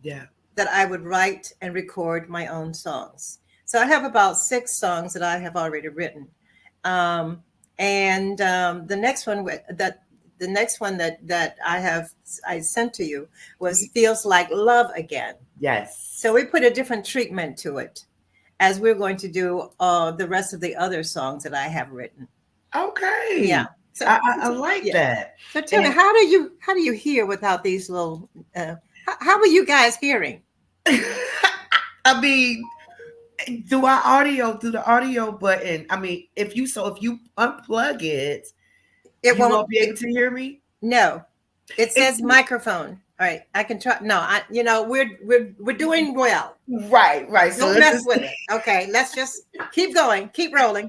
Yeah. That I would write and record my own songs. So I have about 6 songs that I have already written. The next one that I sent to you was Feels Like Love Again. Yes. So we put a different treatment to it as we're going to do the rest of the other songs that I have written. Okay. Yeah. So I like that. So tell me, how do you hear without these little? How are you guys hearing? I mean, through the audio button. I mean, if you unplug it, you won't be able to hear me. No, it says microphone. All right, I can try. No, we're doing well. Right. Don't mess with it. Okay, let's just keep going, keep rolling.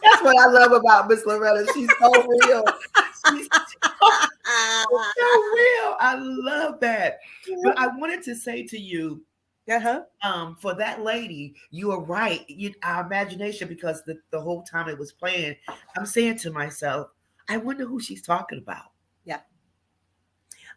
That's what I love about Miss Loretta. She's so real. She's so real. I love that. But I wanted to say to you, for that lady, you are right. Our imagination, because the whole time it was playing, I'm saying to myself, I wonder who she's talking about. Yeah.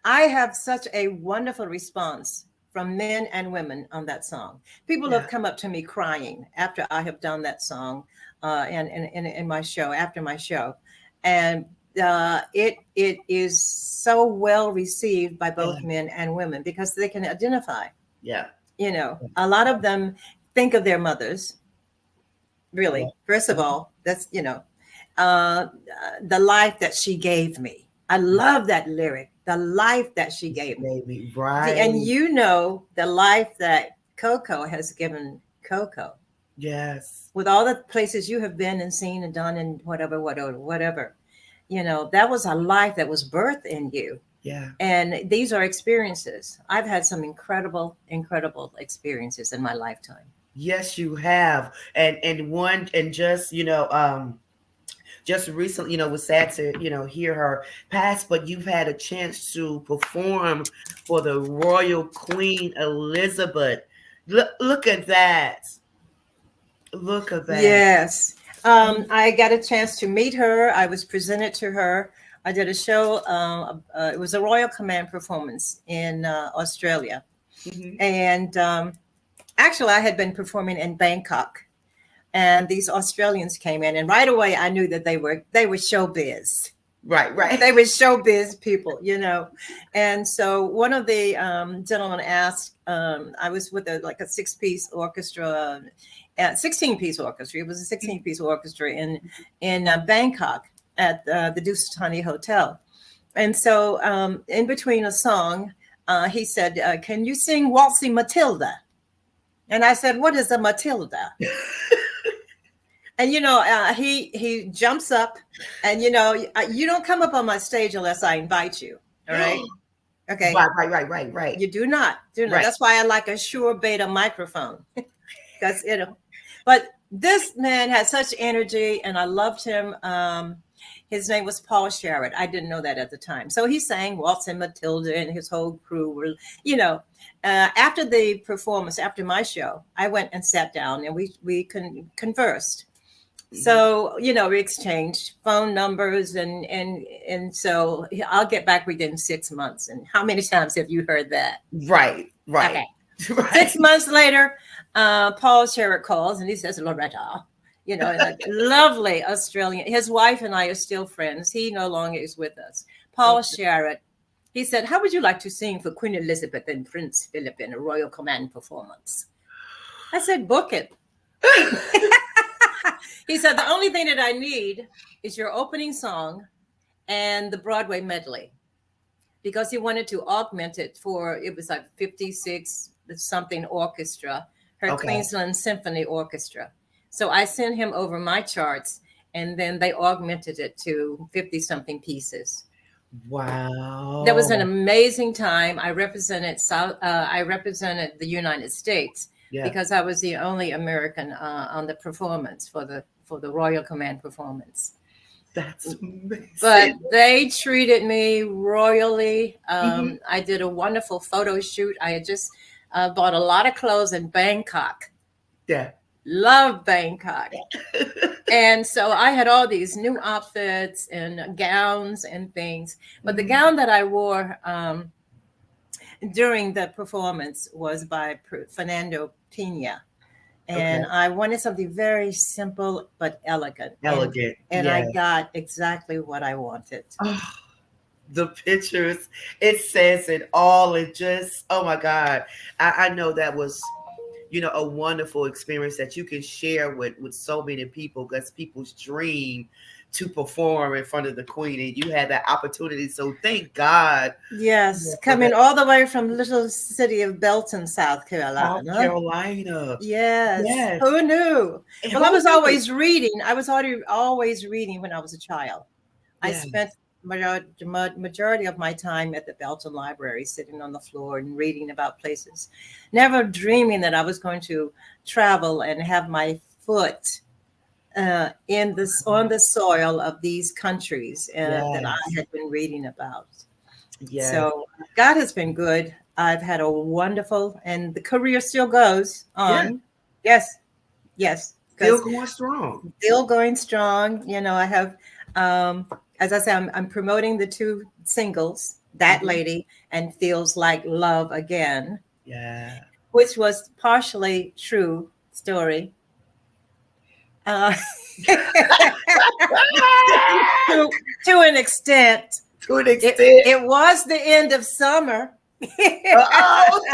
I have such a wonderful response from men and women on that song. People have come up to me crying after I have done that song in my show, after my show. And it is so well received by both men and women because they can identify. Yeah. You know, a lot of them think of their mothers. Really, first of all, that's, you know, the life that she gave me. I love that lyric. The life that she gave me. Right. And you know, the life that Coco has given Coco. Yes. With all the places you have been and seen and done and whatever. You know, that was a life that was birthed in you. Yeah. And these are experiences. I've had some incredible experiences in my lifetime. Yes, you have. And just, you know, just recently, you know, was sad to, you know, hear her pass, but you've had a chance to perform for the Royal Queen Elizabeth. Look at that. Look at that. Yes. I got a chance to meet her. I was presented to her. I did a show. It was a Royal Command performance in Australia. Mm-hmm. And actually, I had been performing in Bangkok. And these Australians came in, and right away I knew that they were showbiz. Right. They were showbiz people, you know. And so one of the gentlemen asked, I was with a 6-piece orchestra, 16-piece orchestra. It was a 16-piece orchestra in Bangkok at the Dusitani Hotel. And so in between a song, he said, "Can you sing Waltzing Matilda?" And I said, "What is a Matilda?" And, you know, he jumps up and, you know, you don't come up on my stage unless I invite you. All right. Okay. Right. You do not. Right. That's why I like a Shure Beta microphone. Because, you know, but this man had such energy and I loved him. His name was Paul Sherritt. I didn't know that at the time. So he sang Waltzing Matilda and his whole crew were, you know, after the performance, after my show, I went and sat down and we conversed. So, you know, we exchanged phone numbers and so I'll get back within 6 months. And how many times have you heard that? Right. Okay. Right. 6 months later, Paul Sherritt calls and he says, "Loretta," you know, a lovely Australian. His wife and I are still friends. He no longer is with us. Paul Sherritt. He said, "How would you like to sing for Queen Elizabeth and Prince Philip in a Royal Command performance?" I said, "Book it." He said, "The only thing that I need is your opening song and the Broadway medley," because he wanted to augment it it was like 56 something orchestra, her Queensland Symphony Orchestra. So I sent him over my charts and then they augmented it to 50 something pieces. Wow. That was an amazing time. I represented the United States because I was the only American on the performance for the Royal Command performance. That's amazing. But they treated me royally. I did a wonderful photo shoot. I had just bought a lot of clothes in Bangkok. Yeah. Love Bangkok. And so I had all these new outfits and gowns and things. But the gown that I wore during the performance was by Fernando Pena. And I wanted something very simple but elegant. And I got exactly what I wanted. Oh, the pictures, it says it all. It just, oh my God. I know that was, you know, a wonderful experience that you can share with so many people because people's dream to perform in front of the Queen, and you had that opportunity. So thank God. Yes, coming all the way from little city of Belton, South Carolina. Yes. Who knew? Well, I was always reading. I was always reading when I was a child. I spent majority of my time at the Belton Library, sitting on the floor and reading about places, never dreaming that I was going to travel and have my foot on the soil of these countries that I had been reading about. Yes. So God has been good. I've had a wonderful, and the career still goes on. Yeah. Yes. Still going strong. You know, I have, as I said, I'm promoting the 2 singles, That Lady and Feels Like Love Again. Yeah. which was partially true story. Uh, to, to an extent. To an extent. It was the end of summer. Uh-oh.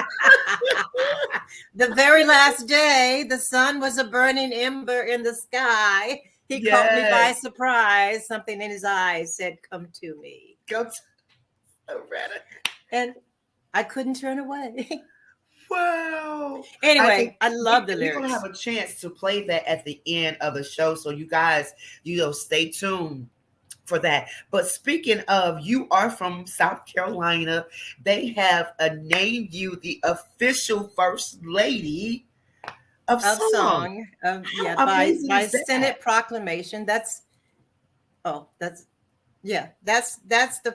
The very last day, the sun was a burning ember in the sky. He caught me by Yes. surprise. Something in his eyes said, "Come to me." Go to Loretta. And I couldn't turn away. Wow. Anyway, I love the We're gonna lyrics. have a chance to play that at the end of the show. So you guys, stay tuned for that. But speaking of, you are from South Carolina. They have named you the official First Lady of Of song. song. How By amazing is that? Senate proclamation. That's the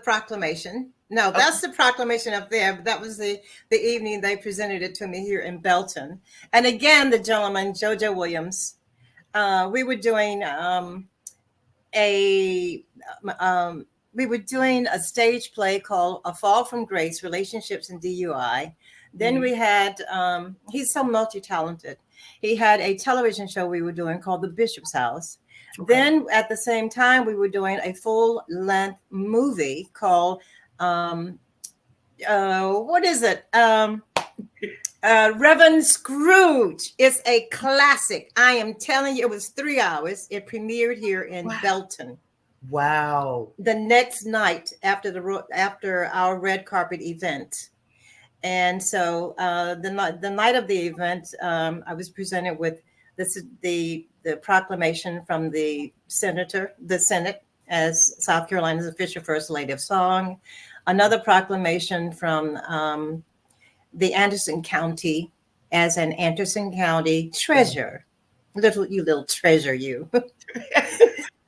proclamation. No, that's the proclamation up there. But that was the evening they presented it to me here in Belton. And again, the gentleman, JoJo Williams, we were doing a stage play called A Fall from Grace, Relationships and DUI. Then we had, he's so multi-talented. He had a television show we were doing called The Bishop's House. Okay. Then at the same time, we were doing a full-length movie called, what is it? Reverend Scrooge. It's a classic. I am telling you, it was 3 hours. It premiered here in Belton. Wow. The next night after our red carpet event. And so the night of the event, I was presented with the proclamation from the Senate as South Carolina's official First Lady of Song. Another proclamation from the Anderson County as an Anderson County treasure. Little treasure, you.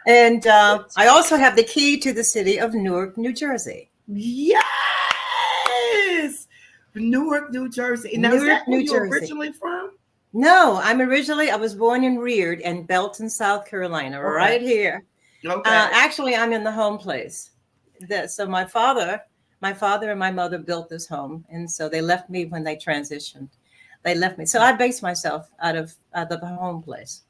And I also have the key to the city of Newark, New Jersey. Yes! Newark, New Jersey. Now, is that where you're originally from? No, I was born and reared in Belton, South Carolina, right here. Okay. Actually, I'm in the home place. So my father and my mother built this home, and so they left me when they transitioned. They left me, so I based myself out of the home place.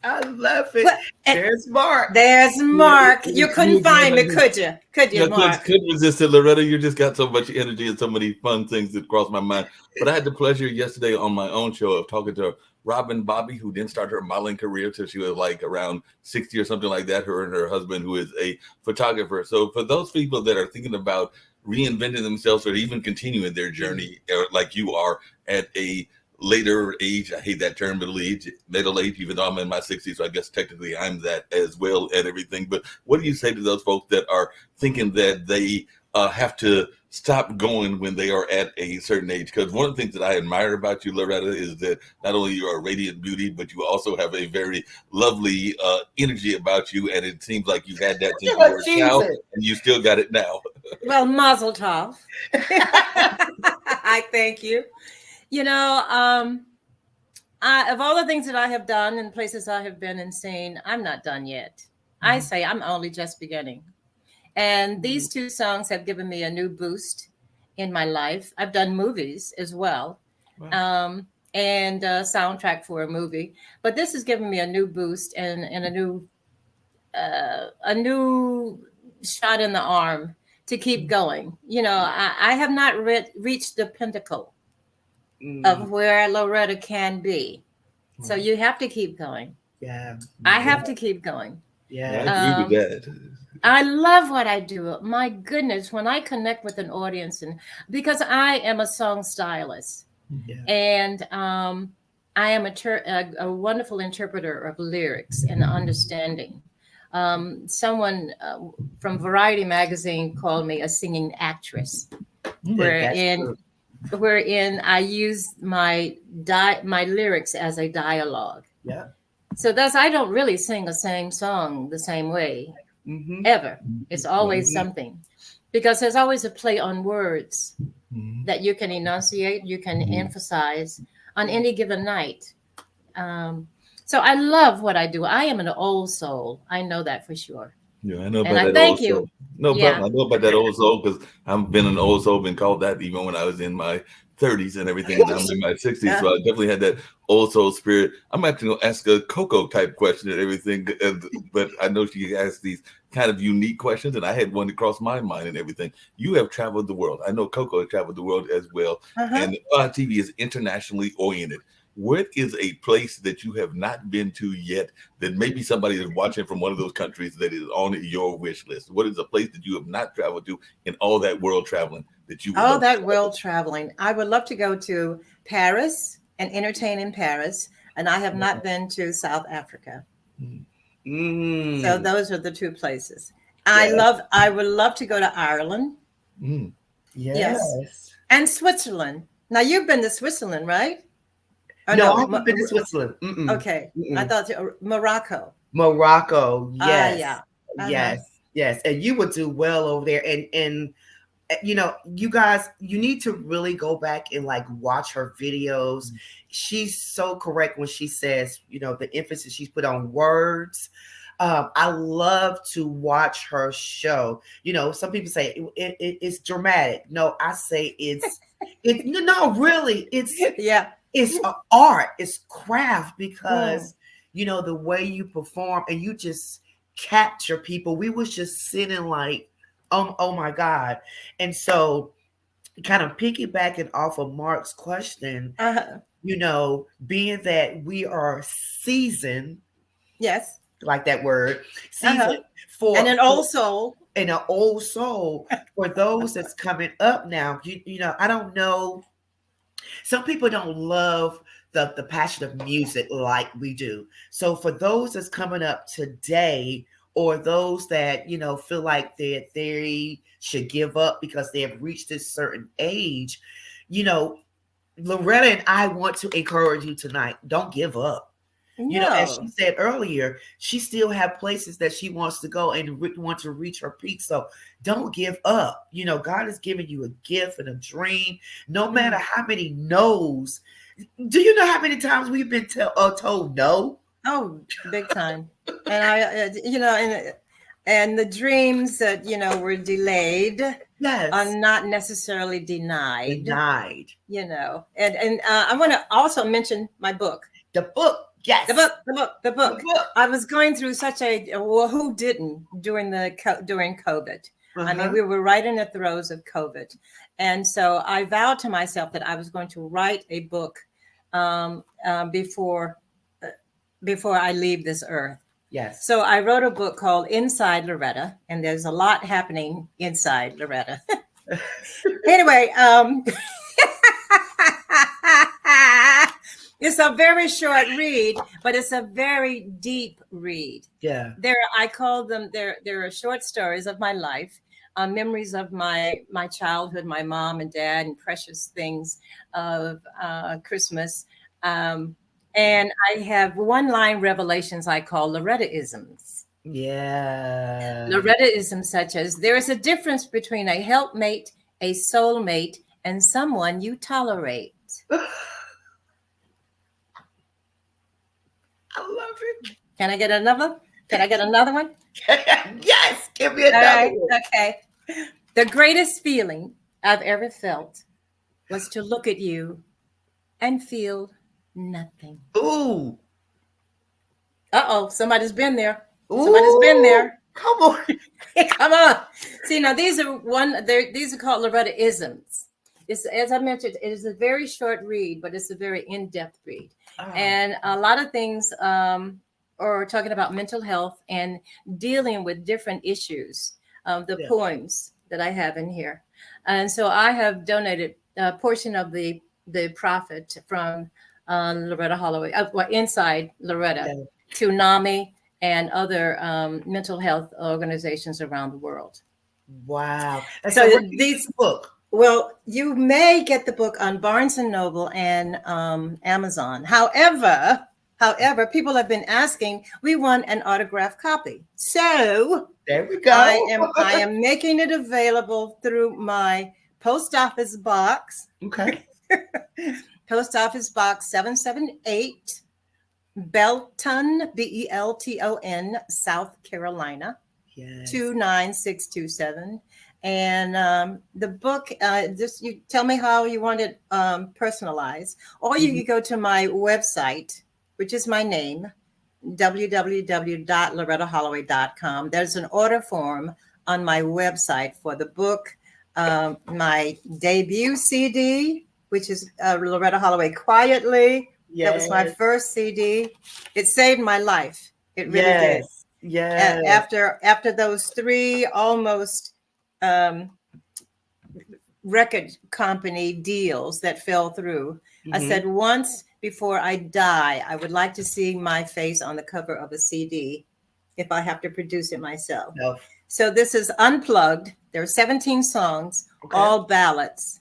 I love it. There's Mark. You couldn't find me, could you? Could you, Mark? Couldn't resist it, Loretta. You just got so much energy and so many fun things that crossed my mind. But I had the pleasure yesterday on my own show of talking to Robin Bobby, who didn't start her modeling career till she was like around 60 or something like that. Her and her husband, who is a photographer. So for those people that are thinking about reinventing themselves or even continuing their journey, like you are at a later age, I hate that term, middle age, even though I'm in my 60s, so I guess technically I'm that as well and everything. But what do you say to those folks that are thinking that they have to stop going when they are at a certain age? Because one of the things that I admire about you, Loretta, is that not only you are a radiant beauty, but you also have a very lovely energy about you, and it seems like you've had that since you were a child, and you still got it now. Well, mazel tov. I thank you. You know, of all the things that I have done and places I have been and seen, I'm not done yet. I say I'm only just beginning. And these two songs have given me a new boost in my life. I've done movies as well, and a soundtrack for a movie. But this has given me a new boost and a new shot in the arm to keep going. You know, I have not reached the pinnacle of where Loretta can be. So you have to keep going. Yeah. I have to keep going. Yeah. I agree with that. I love what I do. My goodness, when I connect with an audience, and because I am a song stylist, and I am a wonderful interpreter of lyrics and understanding. Someone from Variety magazine called me a singing actress, wherein I use my lyrics as a dialogue. Yeah. So thus, I don't really sing the same song the same way ever. It's always something, because there's always a play on words that you can enunciate, you can emphasize on any given night. So I love what I do. I am an old soul. I know that for sure. Yeah, I know And about I that thank old you. soul. No Yeah. problem. I know about that old soul because I've been an old soul, been called that even when I was in my 30s and everything, and I'm in my 60s. So I definitely had that old soul spirit. I'm actually going to ask a Coco type question and everything, but I know she asks these kind of unique questions, and I had one that crossed my mind and everything. You have traveled the world. I know Coco has traveled the world as well, Uh-huh. and TV is internationally oriented. What is a place that you have not been to yet that maybe somebody is watching from one of those countries that is on your wish list? What is a place that you have not traveled to in all that world traveling that you would All love that to world traveling. I would love to go to Paris and entertain in Paris. And I have not been to South Africa. So those are the two places. Yes. I would love to go to Ireland. Mm. Yes. Yes. And Switzerland. Now you've been to Switzerland, right? Oh No, I no. haven't been to Switzerland. Mm-mm. Okay. I Mm-mm. thought Morocco. Morocco. Yes. Yeah. Uh-huh. Yes. Yes. And you would do well over there. And you know, you guys, you need to really go back and like watch her videos. She's so correct when she says, you know, the emphasis she's put on words. I love to watch her show. You know, some people say it's dramatic. No, I say no, really, Yeah. it's art, it's craft because Mm. you know the way you perform and you just capture people. We was just sitting like, oh my God. And so kind of piggybacking off of Mark's question, Uh-huh. you know, being that we are seasoned, Yes. like that word, Uh-huh. seasoned for, And an old soul. and an old soul for those that's coming up now. You know, I don't know. Some people don't love the passion of music like we do. So for those that's coming up today, or those that you know feel like that they should give up because they have reached this certain age, you know, Loretta and I want to encourage you tonight. Don't give up. You know, as she No. said earlier, she still have places that she wants to go and want to reach her peak. So don't give up. You know, God has given you a gift and a dream. No matter how many no's. Do you know how many times we've been told no? Oh, big time. And you know, and the dreams that, you know, were delayed are Yes. not necessarily denied, Denied. you know. And I want to also mention my book. The book. Yes. The book. The book. I was going through such well, who didn't during COVID? I mean, we were right in the throes of COVID. And so I vowed to myself that I was going to write a book before I leave this earth. Yes. So I wrote a book called Inside Loretta, and there's a lot happening inside Loretta. Anyway, it's a very short read, but it's a very deep read. Yeah. I call them, there are short stories of my life, memories of my childhood, my mom and dad, and precious things of Christmas. And I have one-line revelations I call Loretta-isms. Yeah. Loretta-isms such as, there is a difference between a helpmate, a soulmate, and someone you tolerate. I love it. Can I get another? Can I get another one? Yes. Give me another All right. one. Okay. The greatest feeling I've ever felt was to look at you and feel nothing. Ooh. Uh-oh, somebody's been there. Ooh. Somebody's been there. Come on. Come on. See, now these are called Loretta-isms. It's, as I mentioned, it is a very short read, but it's a very in-depth read. Oh. And a lot of things are talking about mental health and dealing with different issues of the poems that I have in here. And so I have donated a portion of the profit from Loretta Holloway, Inside Loretta, to NAMI and other mental health organizations around the world. Wow. And so where these the book. Well, you may get the book on Barnes and Noble and Amazon. However, people have been asking. We want an autographed copy, so there we go. I am making it available through my post office box. Okay. Post office box 778, Belton, Belton, South Carolina. Yes. 29627. And the book, just you tell me how you want it personalized, or you can go to my website, which is my name, www.lorettaholloway.com. There's an order form on my website for the book, my debut CD, which is Loretta Holloway Quietly. That was my first CD. It saved my life. It really did. Yes. After those three almost record company deals that fell through, I said, once before I die, I would like to see my face on the cover of a CD if I have to produce it myself. So this is unplugged. There are 17 songs, all ballads,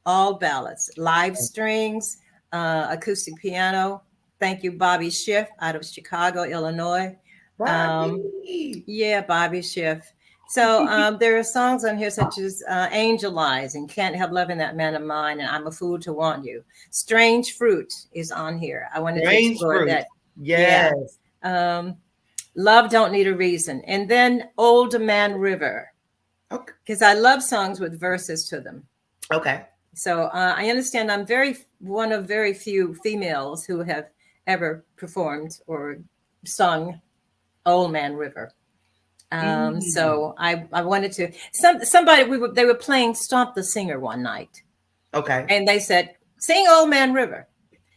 live strings, acoustic piano. Thank you, Bobby Schiff out of Chicago, Illinois. Bobby Schiff. So there are songs on here such as Angel Eyes and Can't Help Loving That Man of Mine and I'm a Fool to Want You. Strange Fruit is on here. I wanted to explore that. Yes. Love Don't Need a Reason. And then Old Man River. Okay. Because I love songs with verses to them. Okay. So I understand I'm one of very few females who have ever performed or sung Old Man River. So I wanted to, they were playing Stomp the Singer one night. Okay. And they said, sing Old Man River.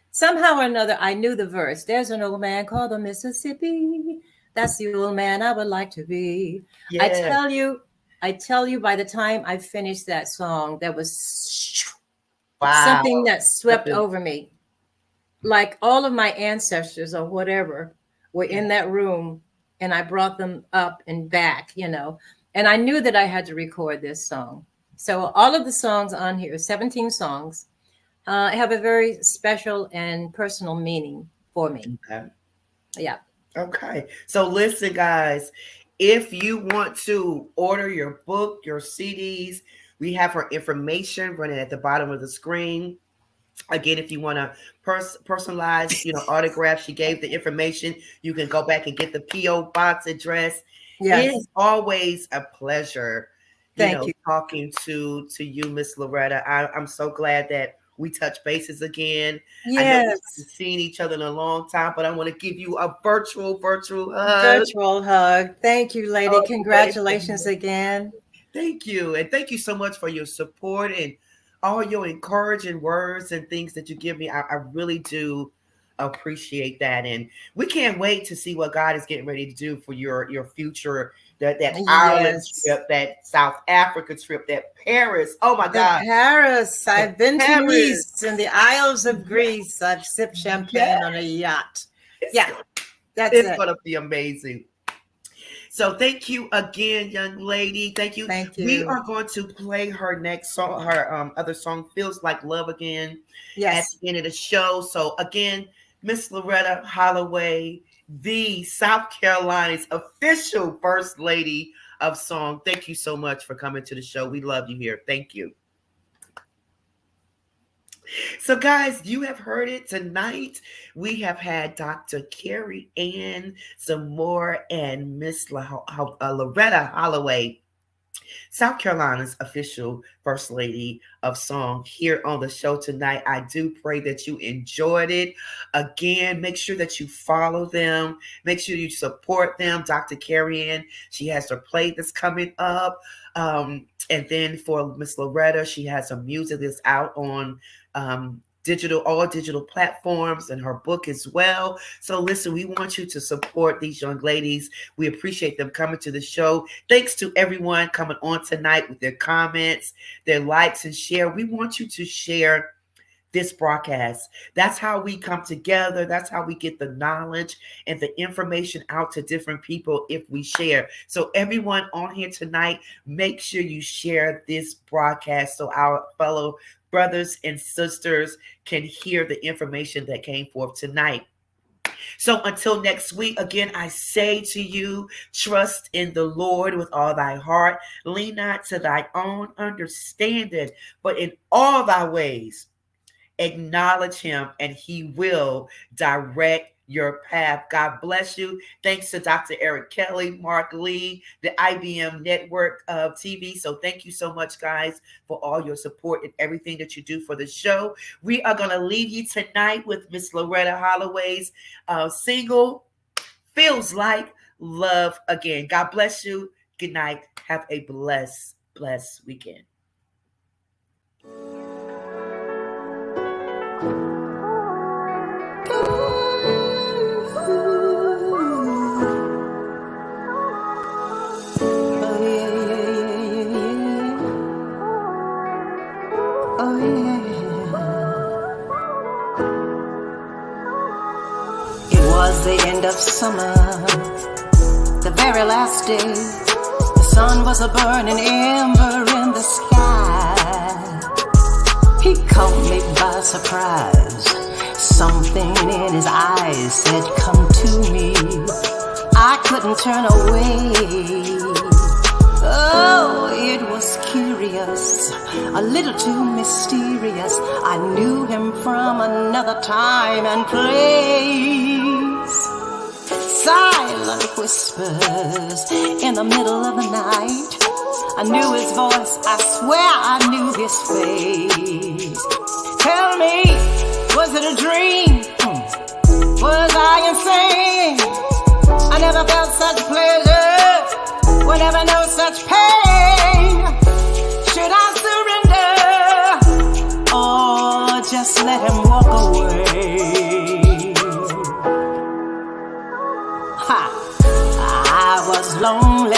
Somehow or another, I knew the verse. There's an old man called the Mississippi. That's the old man I would like to be. Yeah. I tell you, by the time I finished that song, there was something that swept over me. Like all of my ancestors or whatever were in that room. And I brought them up and back, and I knew that I had to record this song. So all of the songs on here, 17 songs, have a very special and personal meaning for me. Okay. Yeah. Okay. So listen, guys, if you want to order your book, your CDs, we have her information running at the bottom of the screen. Again, if you want to personalize, autograph, she gave the information. You can go back and get the P.O. box address. Yes. It is always a pleasure, Thank you. talking to you, Miss Loretta. I'm so glad that we touch bases again. Yes. I know we haven't seen each other in a long time, but I want to give you a virtual hug. Virtual hug. Thank you, lady. Congratulations again. Thank you. And thank you so much for your support and all your encouraging words and things that you give me. I really do appreciate that. And we can't wait to see what God is getting ready to do for your future, that Ireland trip, that South Africa trip, that Paris. Oh my God. Paris. I've been to Nice and the Isles of Greece. I've sipped champagne on a yacht. It's going to be amazing. So thank you again, young lady. Thank you. Thank you. We are going to play her next song, her other song, Feels Like Love Again, at the end of the show. So again, Miss Loretta Holloway, the South Carolina's official First Lady of Song. Thank you so much for coming to the show. We love you here. Thank you. So, guys, you have heard it tonight. We have had Dr. Carrie Ann Zamora and Miss Loretta Holloway, South Carolina's official First Lady of Song, here on the show tonight. I do pray that you enjoyed it. Again, make sure that you follow them. Make sure you support them. Dr. Carrie Ann, she has her play that's coming up. And then for Miss Loretta, she has some music that's out on all digital platforms, and her book as well. So listen, we want you to support these young ladies. We appreciate them coming to the show. Thanks to everyone coming on tonight with their comments, their likes and share. We want you to share this broadcast. That's how we come together. That's how we get the knowledge and the information out to different people if we share. So everyone on here tonight, make sure you share this broadcast so our fellow brothers and sisters can hear the information that came forth tonight. So until next week, again, I say to you, trust in the Lord with all thy heart. Lean not to thy own understanding, but in all thy ways, acknowledge him, and he will direct your path. God bless you. Thanks to Dr. Eric Kelly, Mark Lee, the IBM Network of TV. So thank you so much, guys, for all your support and everything that you do for the show. We are going to leave you tonight with Miss Loretta Holloway's single, Feels Like Love Again. God bless you. Good night. Have a blessed weekend. It was the end of summer, the very last day. The sun was a burning ember in the sky. He caught me by surprise. Something in his eyes said, come to me. I couldn't turn away. Oh, it was curious, a little too mysterious. I knew him from another time and place. Silent whispers in the middle of the night. I knew his voice, I swear I knew his face. Tell me, was it a dream? Was I insane? I never felt such pleasure, would never know such pain. Should I surrender or just let him walk away? Ha! I was lonely,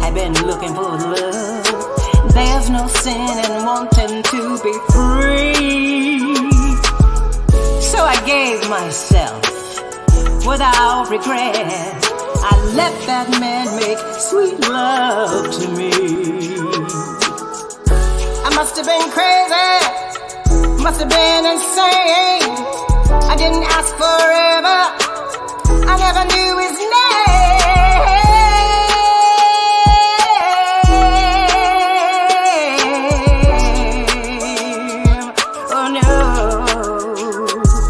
I've been looking for love. There's no sin in wanting to be free. So I gave myself without regret. I let that man make sweet love to me. I must have been crazy, must have been insane. I didn't ask forever, I never knew his name. Oh no,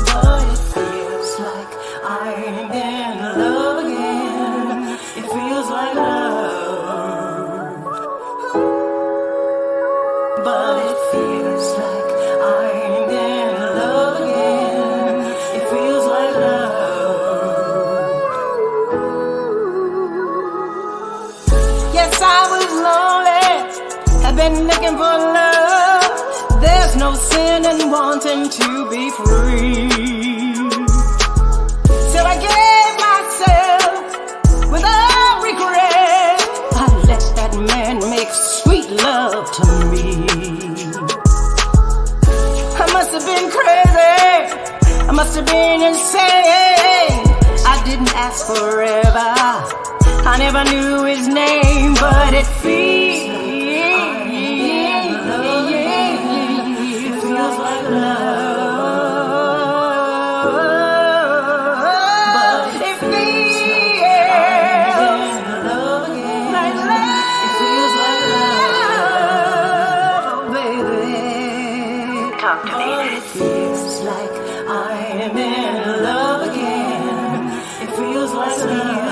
but it feels like I'm in love again. It feels like love, but it feels like I'm in love again. It feels like love. Yes, I was lonely, I've been looking for love. There's no sin in wanting to be free. So I gave myself without regret. I let that man make sweet love to me. I must have been crazy, I must have been insane. I didn't ask forever, I never knew his name, but it feels like love. But it feels like love. It feels like love, baby. Talk to me. It feels like I am in love again. It feels like love.